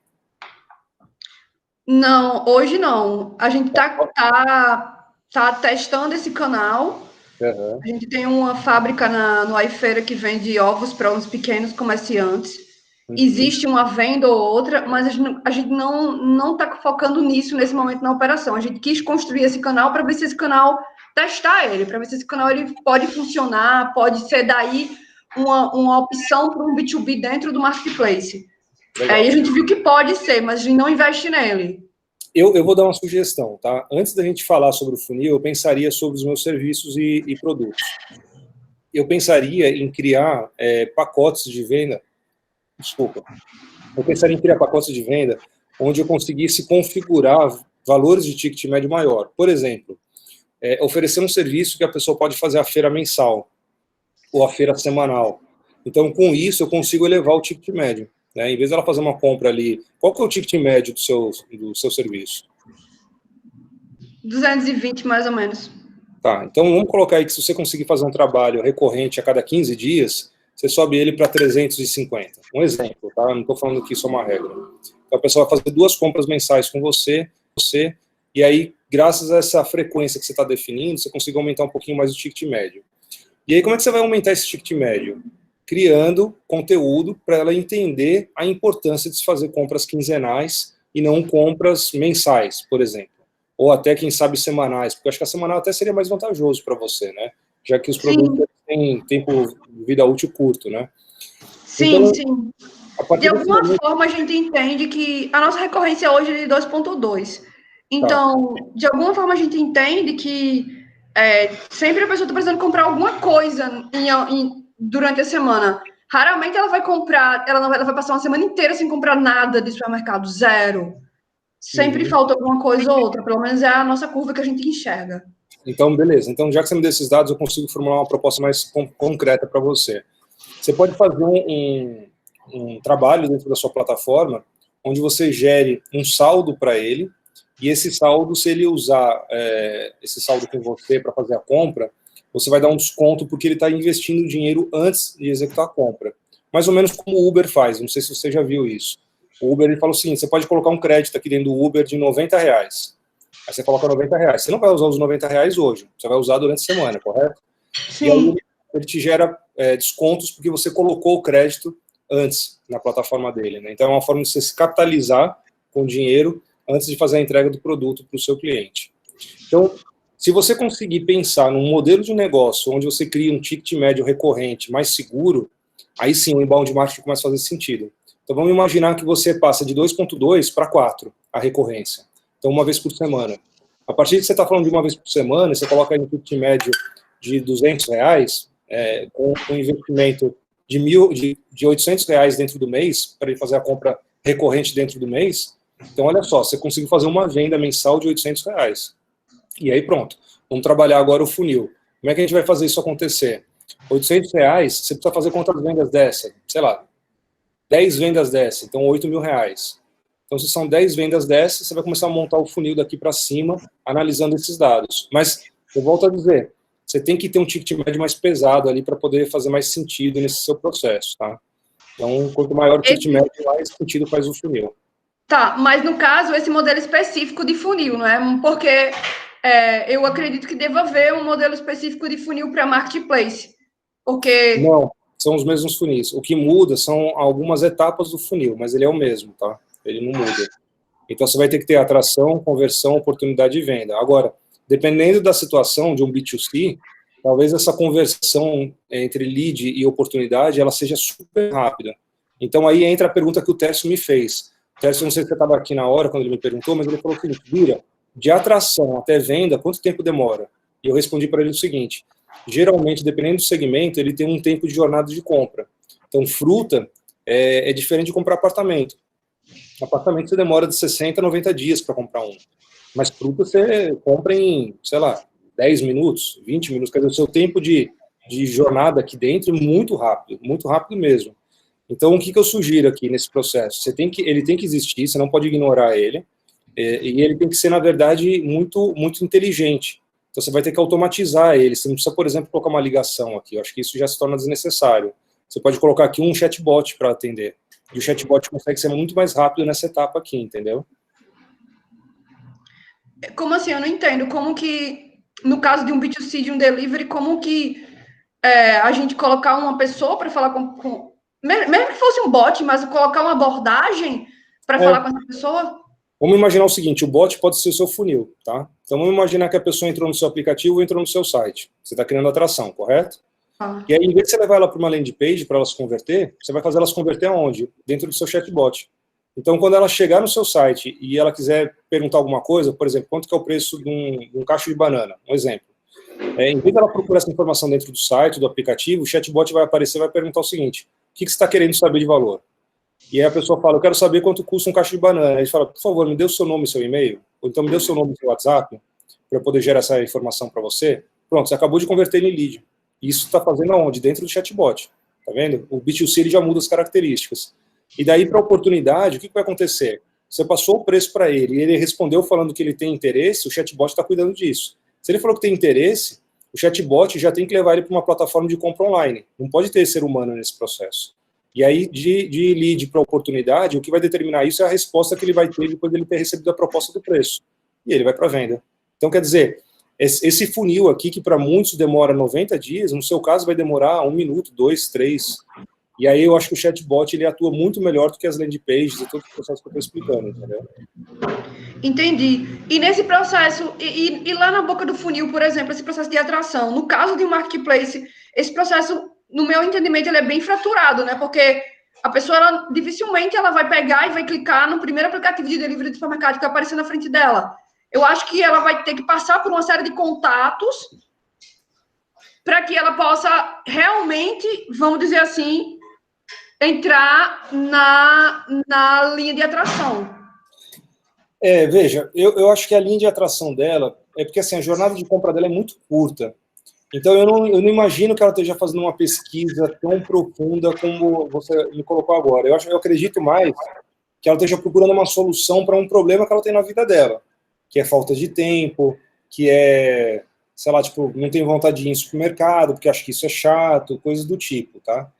Não, hoje não. A gente tá testando esse canal. Uhum. A gente tem uma fábrica no iFeira que vende ovos para os pequenos comerciantes. Existe uma venda ou outra, mas a gente não está focando nisso nesse momento na operação. A gente quis construir esse canal para ver se esse canal, testar ele, para ver se esse canal ele pode funcionar, pode ser daí uma opção para um B2B dentro do marketplace. Aí a gente viu que pode ser, mas a gente não investe nele. Eu vou dar uma sugestão, tá? Antes da gente falar sobre o funil, eu pensaria sobre os meus serviços e produtos. Eu pensaria em criar pacotes de venda. Desculpa. Eu pensaria em criar pacotes de venda onde eu conseguisse configurar valores de ticket médio maior. Por exemplo, oferecer um serviço que a pessoa pode fazer a feira mensal ou a feira semanal. Então, com isso, eu consigo elevar o ticket médio. Né? Em vez dela fazer uma compra ali, qual que é o ticket médio do seu serviço? 220, mais ou menos. Tá, então vamos colocar aí que se você conseguir fazer um trabalho recorrente a cada 15 dias, você sobe ele para 350. Um exemplo, tá? Não estou falando que isso é uma regra. Então a pessoa vai fazer 2 compras mensais com você, e aí, graças a essa frequência que você está definindo, você consegue aumentar um pouquinho mais o ticket médio. E aí, como é que você vai aumentar esse ticket médio? Criando conteúdo para ela entender a importância de se fazer compras quinzenais e não compras mensais, por exemplo. Ou até, quem sabe, semanais, porque eu acho que a semanal até seria mais vantajoso para você, né? Já que os produtos têm tempo de vida útil curto, né? Sim, então, sim. De alguma forma, a gente entende que a nossa recorrência hoje é de 2,2. Então, de alguma forma, a gente entende que sempre a pessoa está precisando comprar alguma coisa durante a semana. Raramente ela vai comprar, ela vai passar uma semana inteira sem comprar nada de supermercado, zero. Sempre falta alguma coisa ou outra, pelo menos é a nossa curva que a gente enxerga. Então, beleza. Então, já que você me deu esses dados, eu consigo formular uma proposta mais concreta para você. Você pode fazer um trabalho dentro da sua plataforma, onde você gere um saldo para ele, e esse saldo, se ele usar esse saldo com você para fazer a compra, você vai dar um desconto porque ele está investindo o dinheiro antes de executar a compra. Mais ou menos como o Uber faz, não sei se você já viu isso. O Uber, ele fala o seguinte, você pode colocar um crédito aqui dentro do Uber de R$90. Aí você coloca R$90. Você não vai usar os R$90 hoje, você vai usar durante a semana, correto? Sim. E aí ele te gera descontos porque você colocou o crédito antes na plataforma dele. Né? Então é uma forma de você se capitalizar com dinheiro antes de fazer a entrega do produto para o seu cliente. Então, se você conseguir pensar num modelo de negócio onde você cria um ticket médio recorrente mais seguro, aí sim o inbound marketing começa a fazer sentido. Então vamos imaginar que você passa de 2,2 para 4 a recorrência. Então, uma vez por semana. A partir de que você está falando de uma vez por semana, você coloca aí um ticket médio de R$200, com um investimento de R$800 dentro do mês, para ele fazer a compra recorrente dentro do mês. Então, olha só, você conseguiu fazer uma venda mensal de R$800. E aí, pronto. Vamos trabalhar agora o funil. Como é que a gente vai fazer isso acontecer? R$800, você precisa fazer quantas vendas dessa? Sei lá, 10 vendas dessa, então R$8.000. Então, se são 10 vendas dessas, você vai começar a montar o funil daqui para cima, analisando esses dados. Mas, eu volto a dizer, você tem que ter um ticket médio mais pesado ali para poder fazer mais sentido nesse seu processo, tá? Então, quanto maior o ticket médio, mais sentido faz o funil. Tá, mas no caso, esse modelo específico de funil, não é? Porque eu acredito que deva haver um modelo específico de funil para marketplace. Porque... são os mesmos funis. O que muda são algumas etapas do funil, mas ele é o mesmo, tá? Ele não muda. Então, você vai ter que ter atração, conversão, oportunidade e venda. Agora, dependendo da situação de um B2C, talvez essa conversão entre lead e oportunidade, ela seja super rápida. Então, aí entra a pergunta que o Tércio me fez. O Tércio, não sei se você estava aqui na hora, quando ele me perguntou, mas ele falou o seguinte, Bira, de atração até venda, quanto tempo demora? E eu respondi para ele o seguinte, geralmente, dependendo do segmento, ele tem um tempo de jornada de compra. Então, fruta é diferente de comprar apartamento. Apartamento você demora de 60 a 90 dias para comprar um. Mas fruta você compra em, sei lá, 10 minutos, 20 minutos. Quer dizer, o seu tempo de jornada aqui dentro é muito rápido mesmo. Então, o que eu sugiro aqui nesse processo? Ele tem que existir, você não pode ignorar ele, e ele tem que ser, na verdade, muito, muito inteligente. Então, você vai ter que automatizar ele. Você não precisa, por exemplo, colocar uma ligação aqui. Eu acho que isso já se torna desnecessário. Você pode colocar aqui um chatbot para atender. E o chatbot consegue ser muito mais rápido nessa etapa aqui, entendeu? Como assim? Eu não entendo. Como que, no caso de um B2C, de um delivery, como que a gente colocar uma pessoa para falar com... Mesmo que fosse um bot, mas colocar uma abordagem para falar com essa pessoa? Vamos imaginar o seguinte, o bot pode ser o seu funil, tá? Então, vamos imaginar que a pessoa entrou no seu aplicativo ou entrou no seu site. Você está criando atração, correto? E aí, em vez de você levar ela para uma landing page para ela se converter, você vai fazer ela se converter aonde? Dentro do seu chatbot. Então, quando ela chegar no seu site e ela quiser perguntar alguma coisa, por exemplo, quanto que é o preço de um cacho de banana, um exemplo. Em vez de ela procurar essa informação dentro do site, do aplicativo, o chatbot vai aparecer e vai perguntar o seguinte, o que você está querendo saber de valor? E aí a pessoa fala, eu quero saber quanto custa um cacho de banana. Aí ele fala, por favor, me dê o seu nome e seu e-mail, ou então me dê o seu nome e seu WhatsApp, para eu poder gerar essa informação para você. Pronto, você acabou de converter ele em lead. Isso está fazendo aonde? Dentro do chatbot. Tá vendo? O B2C ele já muda as características. E daí, para a oportunidade, o que vai acontecer? Você passou o preço para ele e ele respondeu falando que ele tem interesse, o chatbot está cuidando disso. Se ele falou que tem interesse, o chatbot já tem que levar ele para uma plataforma de compra online. Não pode ter ser humano nesse processo. E aí, de lead para oportunidade, o que vai determinar isso é a resposta que ele vai ter depois de ele ter recebido a proposta do preço. E ele vai para a venda. Então, quer dizer, esse funil aqui, que para muitos demora 90 dias, no seu caso vai demorar 1 minuto, 2, 3. E aí eu acho que o chatbot ele atua muito melhor do que as landing pages e todo o processo que eu estou explicando, entendeu? Entendi. E nesse processo, e lá na boca do funil, por exemplo, esse processo de atração, no caso de um marketplace, esse processo, no meu entendimento, ele é bem fraturado, né? Porque a pessoa, dificilmente ela vai pegar e vai clicar no primeiro aplicativo de delivery de supermercado que aparecer na frente dela. Eu acho que ela vai ter que passar por uma série de contatos para que ela possa realmente, vamos dizer assim, entrar na linha de atração. Veja, eu acho que a linha de atração dela é porque assim, a jornada de compra dela é muito curta. Então, eu não imagino que ela esteja fazendo uma pesquisa tão profunda como você me colocou agora. Eu acredito mais que ela esteja procurando uma solução para um problema que ela tem na vida dela, que é falta de tempo, que é, sei lá, tipo, não tem vontade de ir em supermercado, porque acha que isso é chato, coisas do tipo, tá?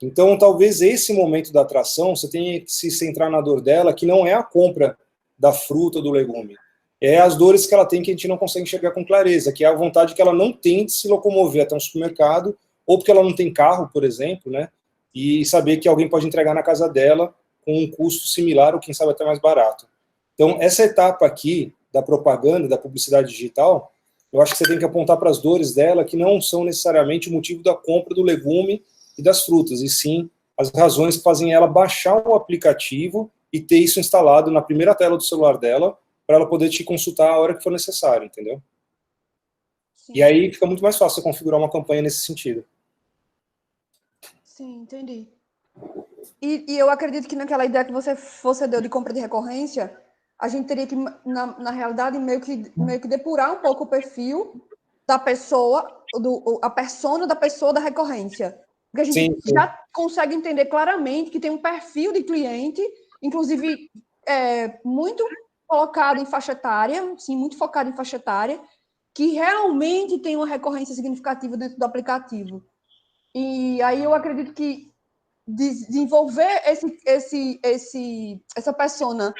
Então, talvez esse momento da atração, você tenha que se centrar na dor dela, que não é a compra da fruta, do legume. É as dores que ela tem que a gente não consegue enxergar com clareza, que é a vontade que ela não tem de se locomover até um supermercado, ou porque ela não tem carro, por exemplo, né? E saber que alguém pode entregar na casa dela com um custo similar ou quem sabe até mais barato. Então, essa etapa aqui da propaganda, da publicidade digital, eu acho que você tem que apontar para as dores dela, que não são necessariamente o motivo da compra do legume e das frutas, e sim as razões que fazem ela baixar o aplicativo e ter isso instalado na primeira tela do celular dela, para ela poder te consultar a hora que for necessário, entendeu? Sim. E aí fica muito mais fácil você configurar uma campanha nesse sentido. Sim, entendi. E eu acredito que naquela ideia que você deu de compra de recorrência, a gente teria que, na realidade, meio que depurar um pouco o perfil da pessoa, a persona da pessoa da recorrência. Porque a gente já consegue entender claramente que tem um perfil de cliente, inclusive muito colocado em faixa etária, sim, muito focado em faixa etária, que realmente tem uma recorrência significativa dentro do aplicativo. E aí eu acredito que desenvolver essa persona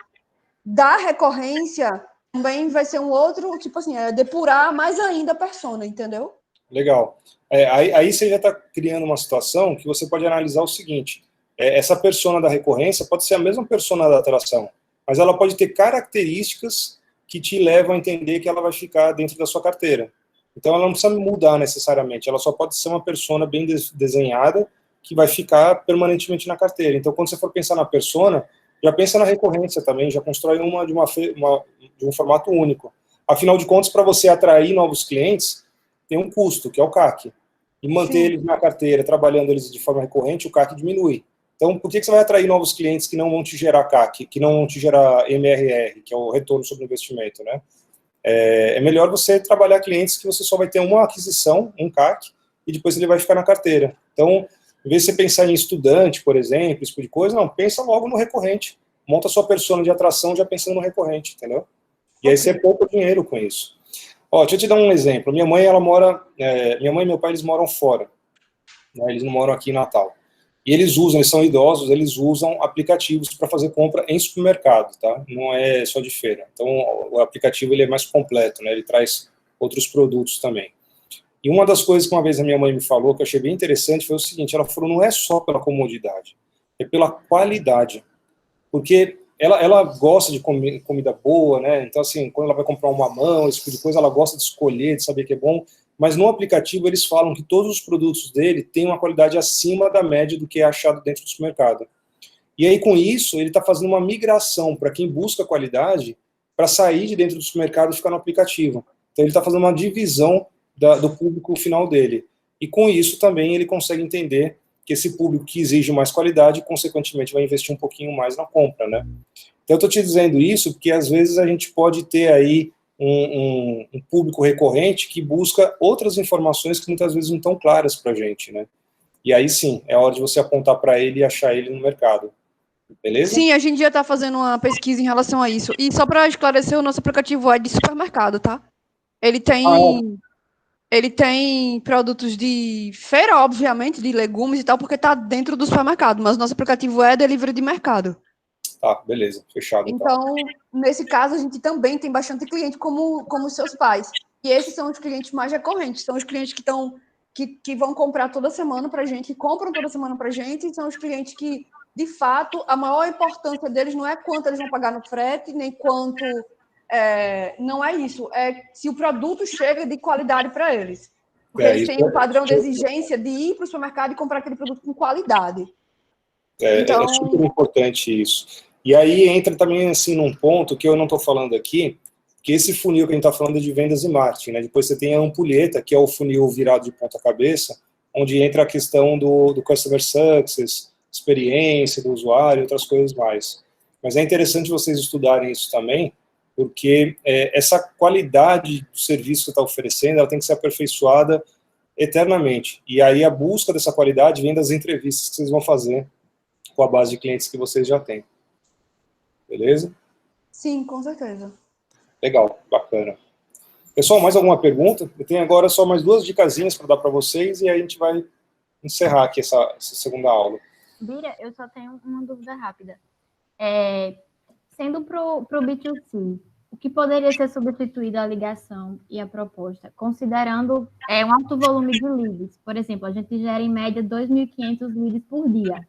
da recorrência também vai ser um outro, tipo assim, depurar mais ainda a persona, entendeu? Legal. Aí você já está criando uma situação que você pode analisar o seguinte, essa persona da recorrência pode ser a mesma persona da atração, mas ela pode ter características que te levam a entender que ela vai ficar dentro da sua carteira. Então ela não precisa mudar necessariamente, ela só pode ser uma persona bem desenhada que vai ficar permanentemente na carteira. Então quando você for pensar na persona, já pensa na recorrência também, já constrói uma de um formato único. Afinal de contas, para você atrair novos clientes, tem um custo, que é o CAC. E manter eles na carteira, trabalhando eles de forma recorrente, o CAC diminui. Então, por que você vai atrair novos clientes que não vão te gerar CAC, que não vão te gerar MRR, que é o retorno sobre o investimento, né? É melhor você trabalhar clientes que você só vai ter uma aquisição, um CAC, e depois ele vai ficar na carteira. Então, em vez de você pensar em estudante, por exemplo, esse tipo de coisa, não, pensa logo no recorrente. Monta sua persona de atração já pensando no recorrente, entendeu? E aí você poupa dinheiro com isso. Ó, deixa eu te dar um exemplo. Minha mãe e meu pai, eles moram fora. Né, eles não moram aqui em Natal. E eles são idosos, eles usam aplicativos para fazer compra em supermercado, tá? Não é só de feira. Então, o aplicativo ele é mais completo, né? Ele traz outros produtos também. E uma das coisas que uma vez a minha mãe me falou, que eu achei bem interessante, foi o seguinte, ela falou, não é só pela comodidade, é pela qualidade. Porque ela gosta de comida boa, né? Então, assim, quando ela vai comprar uma mamão, esse tipo de coisa, ela gosta de escolher, de saber que é bom. Mas no aplicativo eles falam que todos os produtos dele têm uma qualidade acima da média do que é achado dentro do supermercado. E aí, com isso, ele está fazendo uma migração para quem busca qualidade para sair de dentro do supermercado e ficar no aplicativo. Então, ele está fazendo uma divisão do público final dele. E com isso também ele consegue entender que esse público que exige mais qualidade, consequentemente, vai investir um pouquinho mais na compra, né? Então, eu estou te dizendo isso porque, às vezes, a gente pode ter aí um público recorrente que busca outras informações que muitas vezes não estão claras para a gente, né? E aí, sim, é hora de você apontar para ele e achar ele no mercado. Beleza? Sim, a gente já está fazendo uma pesquisa em relação a isso. E só para esclarecer, o nosso aplicativo é de supermercado, tá? Ele tem... Ele tem produtos de feira, obviamente, de legumes e tal, porque está dentro do supermercado, mas o nosso aplicativo é delivery de mercado. Tá, beleza, fechado. Então, nesse caso, a gente também tem bastante cliente como os seus pais. E esses são os clientes mais recorrentes, são os clientes que vão comprar toda semana para a gente, que compram toda semana para a gente, e são os clientes que, de fato, a maior importância deles não é quanto eles vão pagar no frete, nem quanto... não é isso, é se o produto chega de qualidade para eles. Porque eles têm um padrão de exigência de ir para o supermercado e comprar aquele produto com qualidade. Então... É super importante isso. E aí entra também, assim, num ponto que eu não estou falando aqui, que esse funil que a gente está falando é de vendas e marketing, né? Depois você tem a ampulheta, que é o funil virado de ponta cabeça, onde entra a questão do customer success, experiência do usuário e outras coisas mais. Mas é interessante vocês estudarem isso também, porque essa qualidade do serviço que você está oferecendo, ela tem que ser aperfeiçoada eternamente. E aí a busca dessa qualidade vem das entrevistas que vocês vão fazer com a base de clientes que vocês já têm. Beleza? Sim, com certeza. Legal, bacana. Pessoal, mais alguma pergunta? Eu tenho agora só mais 2 dicasinhas para dar para vocês e aí a gente vai encerrar aqui essa segunda aula. Bira, eu só tenho uma dúvida rápida. Sendo para o B2C, o que poderia ser substituído a ligação e a proposta, considerando um alto volume de leads? Por exemplo, a gente gera em média 2.500 leads por dia.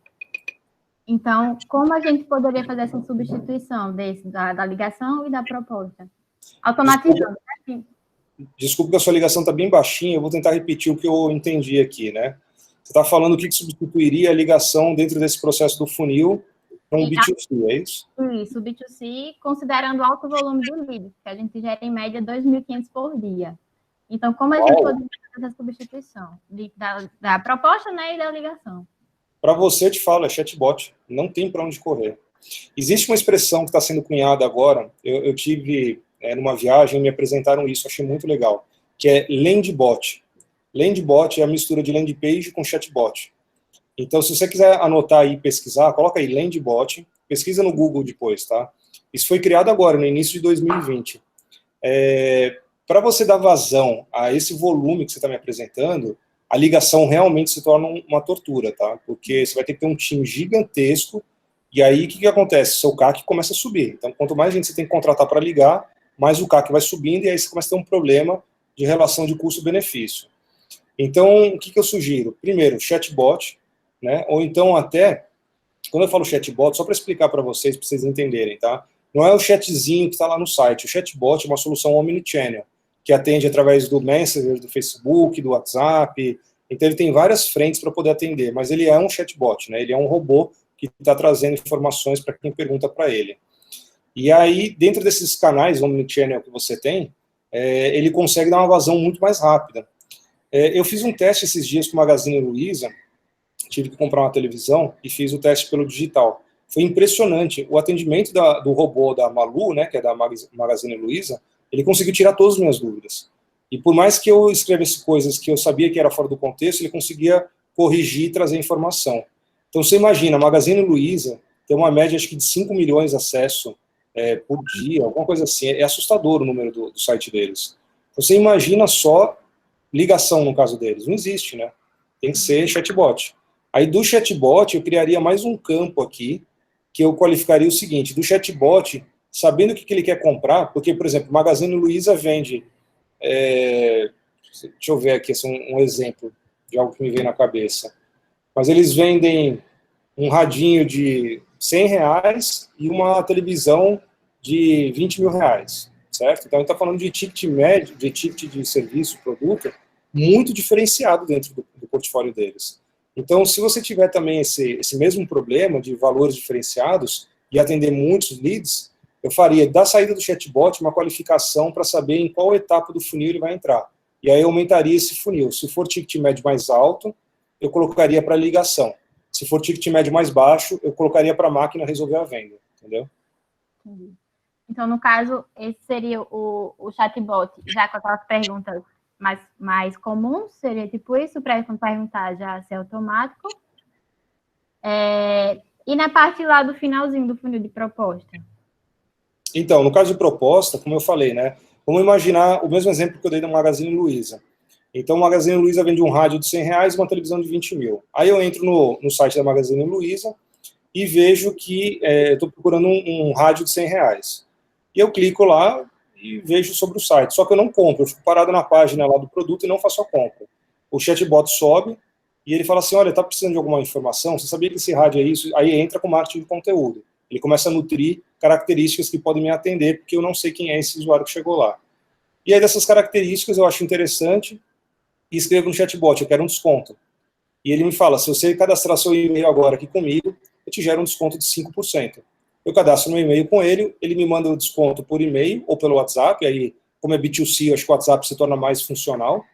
Então, como a gente poderia fazer essa substituição da ligação e da proposta? Automatizando, né? Desculpa que a sua ligação está bem baixinha, eu vou tentar repetir o que eu entendi aqui, né? Você está falando o que substituiria a ligação dentro desse processo do funil para um B2C, é isso? Isso, B2C, considerando o alto volume de leads, que a gente gera em média 2.500 por dia. Então, como a gente poderia fazer essa substituição da proposta, né, e da ligação? Para você, eu te falo, é chatbot, não tem para onde correr. Existe uma expressão que está sendo cunhada agora, eu tive numa viagem, me apresentaram isso, achei muito legal, que é landbot. Landbot é a mistura de landing page com chatbot. Então, se você quiser anotar aí e pesquisar, coloca aí landbot, pesquisa no Google depois, tá? Isso foi criado agora, no início de 2020. Para você dar vazão a esse volume que você está me apresentando, a ligação realmente se torna uma tortura, tá? Porque você vai ter que ter um time gigantesco, e aí o que acontece? Seu CAC começa a subir. Então, quanto mais gente você tem que contratar para ligar, mais o CAC vai subindo, e aí você começa a ter um problema de relação de custo-benefício. Então, o que eu sugiro? Primeiro, chatbot, né? Ou então até, quando eu falo chatbot, só para explicar para vocês entenderem, tá? Não é o chatzinho que está lá no site. O chatbot é uma solução omnichannel, que atende através do Messenger, do Facebook, do WhatsApp. Então, ele tem várias frentes para poder atender, mas ele é um chatbot, né? Ele é um robô que está trazendo informações para quem pergunta para ele. E aí, dentro desses canais omnichannel que você tem, ele consegue dar uma vazão muito mais rápida. Eu fiz um teste esses dias com o Magazine Luiza, tive que comprar uma televisão e fiz o teste pelo digital. Foi impressionante. O atendimento do robô da Malu, né, que é da Magazine Luiza, ele conseguiu tirar todas as minhas dúvidas. E por mais que eu escrevesse coisas que eu sabia que era fora do contexto, ele conseguia corrigir e trazer informação. Então, você imagina, a Magazine Luiza tem uma média, acho que de 5 milhões de acessos por dia, alguma coisa assim. É assustador o número do site deles. Você imagina só ligação no caso deles. Não existe, né? Tem que ser chatbot. Aí do chatbot eu criaria mais um campo aqui, que eu qualificaria o seguinte, do chatbot, sabendo o que ele quer comprar, porque, por exemplo, Magazine Luiza vende, deixa eu ver aqui, esse é um exemplo de algo que me veio na cabeça, mas eles vendem um radinho de R$100 e uma televisão de R$20 mil, certo? Então, a gente está falando de ticket médio, de ticket de serviço, produto, muito diferenciado dentro do portfólio deles. Então, se você tiver também esse mesmo problema de valores diferenciados e atender muitos leads, eu faria da saída do chatbot uma qualificação para saber em qual etapa do funil ele vai entrar. E aí eu aumentaria esse funil. Se for ticket médio mais alto, eu colocaria para ligação. Se for ticket médio mais baixo, eu colocaria para a máquina resolver a venda. Entendeu? Entendi. Então, no caso, esse seria o chatbot, já com aquelas perguntas mais comuns, seria tipo isso, para perguntar já se é automático. E na parte lá do finalzinho do funil de proposta? Então, no caso de proposta, como eu falei, né? Vamos imaginar o mesmo exemplo que eu dei do Magazine Luiza. Então, o Magazine Luiza vende um rádio de R$100 e uma televisão de 20 mil. Aí eu entro no site da Magazine Luiza e vejo que eu estou procurando um rádio de R$100. E eu clico lá e vejo sobre o site. Só que eu não compro, eu fico parado na página lá do produto e não faço a compra. O chatbot sobe e ele fala assim, olha, está precisando de alguma informação? Você sabia que esse rádio é isso? Aí entra com marketing de conteúdo. Ele começa a nutrir características que podem me atender, porque eu não sei quem é esse usuário que chegou lá. E aí dessas características eu acho interessante e escrevo no chatbot, eu quero um desconto. E ele me fala, se você cadastrar seu e-mail agora aqui comigo, eu te gero um desconto de 5%. Eu cadastro meu e-mail com ele, ele me manda o desconto por e-mail ou pelo WhatsApp, aí, como é B2C, eu acho que o WhatsApp se torna mais funcional.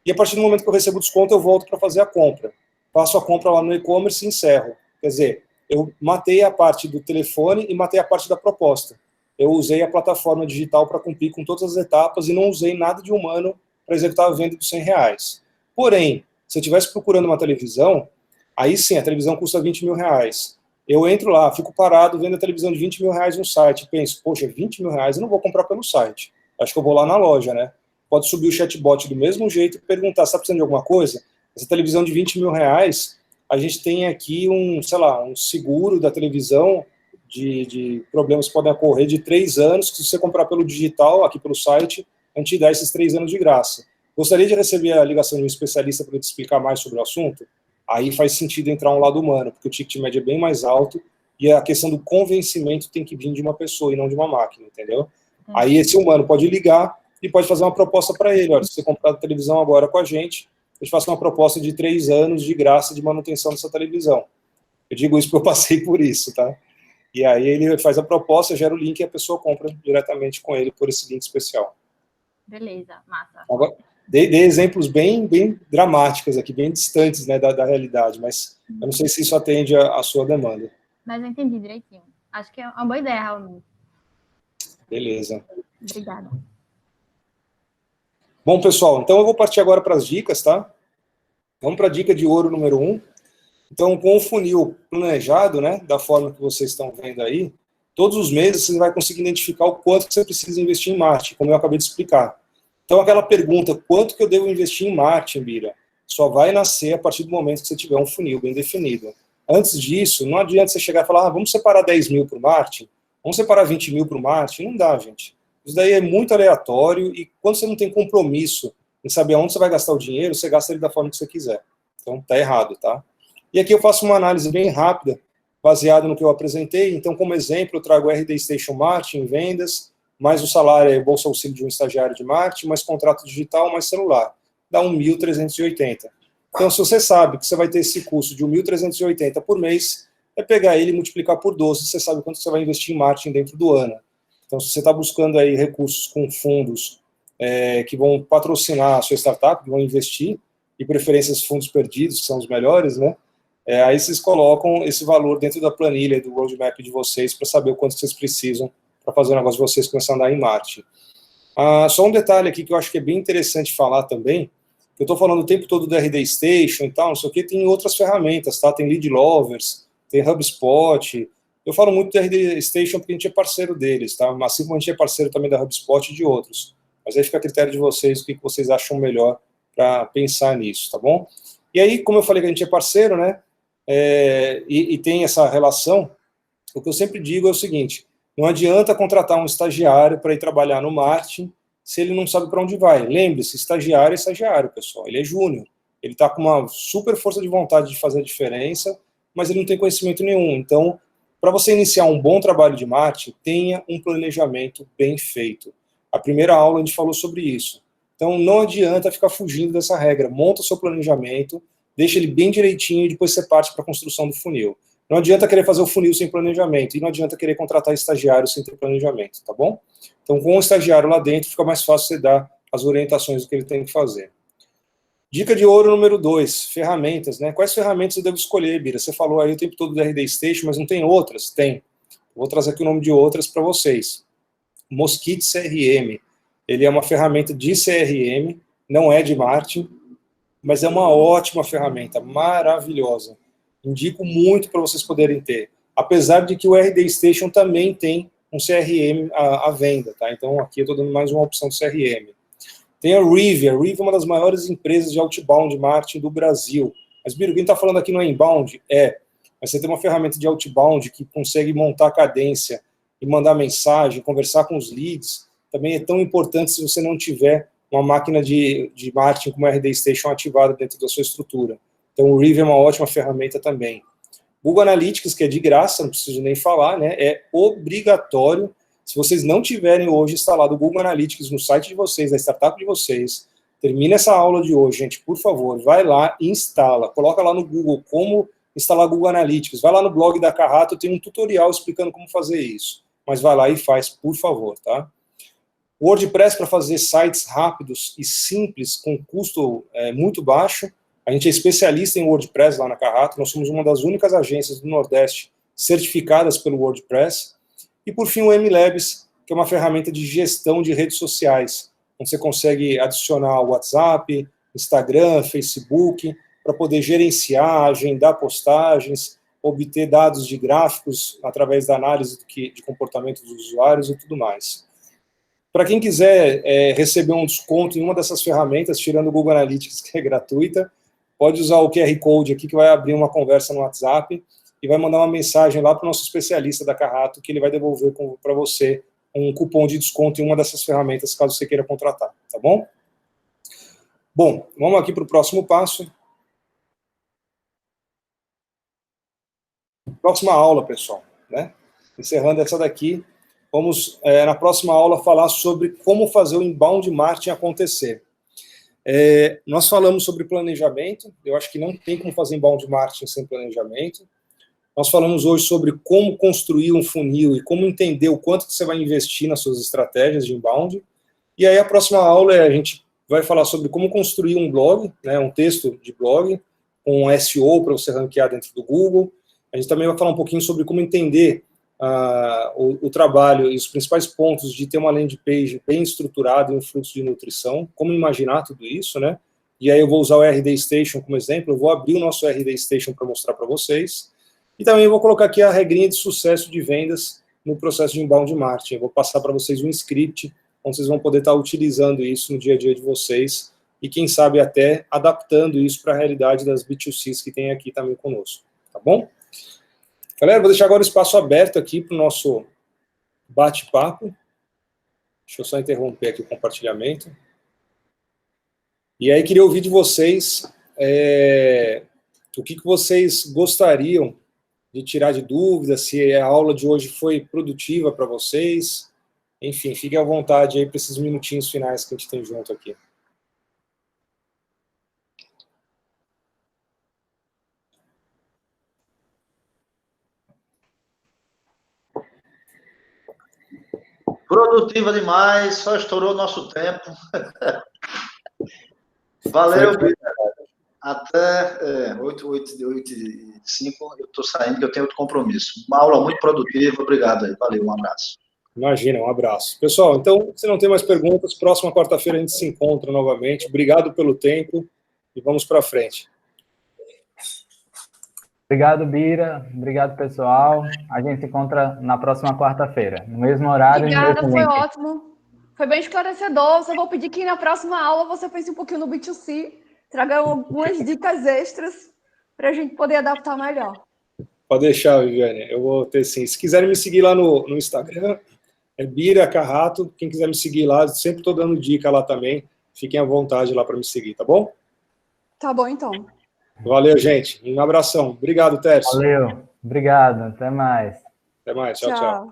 E a partir do momento que eu recebo o desconto, eu volto para fazer a compra. Faço a compra lá no e-commerce e encerro. Quer dizer, eu matei a parte do telefone e matei a parte da proposta. Eu usei a plataforma digital para cumprir com todas as etapas e não usei nada de humano para executar a venda dos R$100. Porém, se eu estivesse procurando uma televisão, aí sim, a televisão custa R$20 mil. Eu entro lá, fico parado, vendo a televisão de R$20 mil no site, penso, poxa, R$20 mil eu não vou comprar pelo site. Acho que eu vou lá na loja, né? Pode subir o chatbot do mesmo jeito e perguntar, você está precisando de alguma coisa? Essa televisão de R$20 mil, a gente tem aqui um seguro da televisão de problemas que podem ocorrer de 3 anos, que se você comprar pelo digital, aqui pelo site, a gente dá esses 3 anos de graça. Gostaria de receber a ligação de um especialista para te explicar mais sobre o assunto? Aí faz sentido entrar um lado humano, porque o ticket médio é bem mais alto e a questão do convencimento tem que vir de uma pessoa e não de uma máquina, entendeu? Aí esse humano pode ligar e pode fazer uma proposta para ele, olha, se você comprar a televisão agora com a gente faço uma proposta de 3 anos de graça de manutenção dessa televisão. Eu digo isso porque eu passei por isso, tá? E aí ele faz a proposta, gera o link e a pessoa compra diretamente com ele por esse link especial. Beleza, massa. Agora, dei exemplos bem dramáticos aqui, bem distantes, né, da realidade, mas eu não sei se isso atende a sua demanda. Mas eu entendi direitinho. Acho que é uma boa ideia, realmente. Beleza. Obrigada. Bom, pessoal, então eu vou partir agora para as dicas, tá? Vamos para a dica de ouro número 1. Então, com o funil planejado, né, da forma que vocês estão vendo aí, todos os meses você vai conseguir identificar o quanto que você precisa investir em marketing, como eu acabei de explicar. Então, aquela pergunta, quanto que eu devo investir em marketing, Bira? Só vai nascer a partir do momento que você tiver um funil bem definido. Antes disso, não adianta você chegar e falar, vamos separar 10 mil para o marketing, vamos separar 20 mil para o marketing. Não dá, gente. Isso daí é muito aleatório e quando você não tem compromisso em saber onde você vai gastar o dinheiro, você gasta ele da forma que você quiser. Então, tá errado, tá? E aqui eu faço uma análise bem rápida, baseada no que eu apresentei. Então, como exemplo, eu trago o RD Station Marketing, vendas, mais o salário e bolsa auxílio de um estagiário de marketing, mais contrato digital, mais celular. Dá 1.380. Então, se você sabe que você vai ter esse custo de 1.380 por mês, é pegar ele e multiplicar por 12, você sabe quanto você vai investir em marketing dentro do ano. Então, se você está buscando aí recursos com fundos que vão patrocinar a sua startup, que vão investir, e preferências fundos perdidos, que são os melhores, né? Aí vocês colocam esse valor dentro da planilha do roadmap de vocês para saber o quanto vocês precisam para fazer o negócio de vocês começar a andar em marketing. Só um detalhe aqui que eu acho que é bem interessante falar também, que eu estou falando o tempo todo do RD Station e tal, não sei o que, tem outras ferramentas, tá? Tem Lead Lovers, tem HubSpot. Eu falo muito do RD Station porque a gente é parceiro deles, tá? Assim como a gente é parceiro também da HubSpot e de outros. Mas aí fica a critério de vocês, o que vocês acham melhor para pensar nisso, tá bom? E aí, como eu falei que a gente é parceiro, né? E tem essa relação, o que eu sempre digo é o seguinte: não adianta contratar um estagiário para ir trabalhar no marketing se ele não sabe para onde vai. Lembre-se, estagiário é estagiário, pessoal. Ele é júnior. Ele está com uma super força de vontade de fazer a diferença, mas ele não tem conhecimento nenhum. Então, para você iniciar um bom trabalho de marketing, tenha um planejamento bem feito. A primeira aula a gente falou sobre isso. Então, não adianta ficar fugindo dessa regra. Monta o seu planejamento, deixa ele bem direitinho e depois você parte para a construção do funil. Não adianta querer fazer o funil sem planejamento e não adianta querer contratar estagiário sem ter planejamento, tá bom? Então, com o estagiário lá dentro, fica mais fácil você dar as orientações do que ele tem que fazer. Dica de ouro número 2, ferramentas, né? Quais ferramentas eu devo escolher, Bira? Você falou aí o tempo todo do RD Station, mas não tem outras? Tem. Vou trazer aqui o nome de outras para vocês. Mosquito CRM. Ele é uma ferramenta de CRM, não é de marketing, mas é uma ótima ferramenta, maravilhosa. Indico muito para vocês poderem ter. Apesar de que o RD Station também tem um CRM à venda, tá? Então aqui eu estou dando mais uma opção de CRM. Tem a Rive. A Rive é uma das maiores empresas de outbound marketing do Brasil. Mas, Biro, quem está falando aqui não é inbound? Mas você tem uma ferramenta de outbound que consegue montar cadência e mandar mensagem, conversar com os leads. Também é tão importante se você não tiver uma máquina de marketing como a RD Station ativada dentro da sua estrutura. Então, o Rive é uma ótima ferramenta também. Google Analytics, que é de graça, não preciso nem falar, né? É obrigatório. Se vocês não tiverem hoje instalado o Google Analytics no site de vocês, na startup de vocês, termina essa aula de hoje, gente, por favor, vai lá e instala. Coloca lá no Google como instalar Google Analytics. Vai lá no blog da Carrato, tem um tutorial explicando como fazer isso. Mas vai lá e faz, por favor, tá? WordPress para fazer sites rápidos e simples, com custo muito baixo. A gente é especialista em WordPress lá na Carrato. Nós somos uma das únicas agências do Nordeste certificadas pelo WordPress. E, por fim, o MLabs, que é uma ferramenta de gestão de redes sociais, onde você consegue adicionar WhatsApp, Instagram, Facebook, para poder gerenciar, agendar postagens, obter dados de gráficos através da análise de comportamento dos usuários e tudo mais. Para quem quiser receber um desconto em uma dessas ferramentas, tirando o Google Analytics, que é gratuita, pode usar o QR Code aqui, que vai abrir uma conversa no WhatsApp e vai mandar uma mensagem lá para o nosso especialista da Carrato, que ele vai devolver para você um cupom de desconto em uma dessas ferramentas, caso você queira contratar, tá bom? Bom, vamos aqui para o próximo passo. Próxima aula, pessoal, né? Encerrando essa daqui, vamos, na próxima aula, falar sobre como fazer o inbound marketing acontecer. Nós falamos sobre planejamento, eu acho que não tem como fazer inbound marketing sem planejamento. Nós falamos hoje sobre como construir um funil e como entender o quanto que você vai investir nas suas estratégias de inbound. E aí a próxima aula a gente vai falar sobre como construir um blog, né, um texto de blog, com SEO para você ranquear dentro do Google. A gente também vai falar um pouquinho sobre como entender o trabalho e os principais pontos de ter uma landing page bem estruturada e um fluxo de nutrição, como imaginar tudo isso, né? E aí eu vou usar o RD Station como exemplo, eu vou abrir o nosso RD Station para mostrar para vocês. E também eu vou colocar aqui a regrinha de sucesso de vendas no processo de inbound marketing. Eu vou passar para vocês um script, onde vocês vão poder estar utilizando isso no dia a dia de vocês e, quem sabe, até adaptando isso para a realidade das B2Cs que tem aqui também conosco. Tá bom? Galera, vou deixar agora o espaço aberto aqui para o nosso bate-papo. Deixa eu só interromper aqui o compartilhamento. E aí queria ouvir de vocês o que vocês gostariam de tirar de dúvida, se a aula de hoje foi produtiva para vocês. Enfim, fiquem à vontade aí para esses minutinhos finais que a gente tem junto aqui. Produtiva demais, só estourou o nosso tempo. Valeu, Bira. Até 8h05 eu estou saindo, que eu tenho outro compromisso. Uma aula muito produtiva, obrigado aí. Valeu, um abraço. Imagina, um abraço. Pessoal, então, se não tem mais perguntas, próxima quarta-feira a gente se encontra novamente. Obrigado pelo tempo e vamos para frente. Obrigado, Bira. Obrigado, pessoal. A gente se encontra na próxima quarta-feira, no mesmo horário. Obrigada, no mesmo foi link. ótimo. Foi bem esclarecedor. Só vou pedir que na próxima aula você pense um pouquinho no B2C, traga algumas dicas extras para a gente poder adaptar melhor. Pode deixar, Viviane. Eu vou ter sim. Se quiserem me seguir lá no Instagram, é Bira Carrato. Quem quiser me seguir lá, sempre estou dando dica lá também. Fiquem à vontade lá para me seguir, tá bom? Tá bom, então. Valeu, gente. Um abração. Obrigado, Tércio. Valeu. Obrigado. Até mais. Até mais. Tchau, tchau.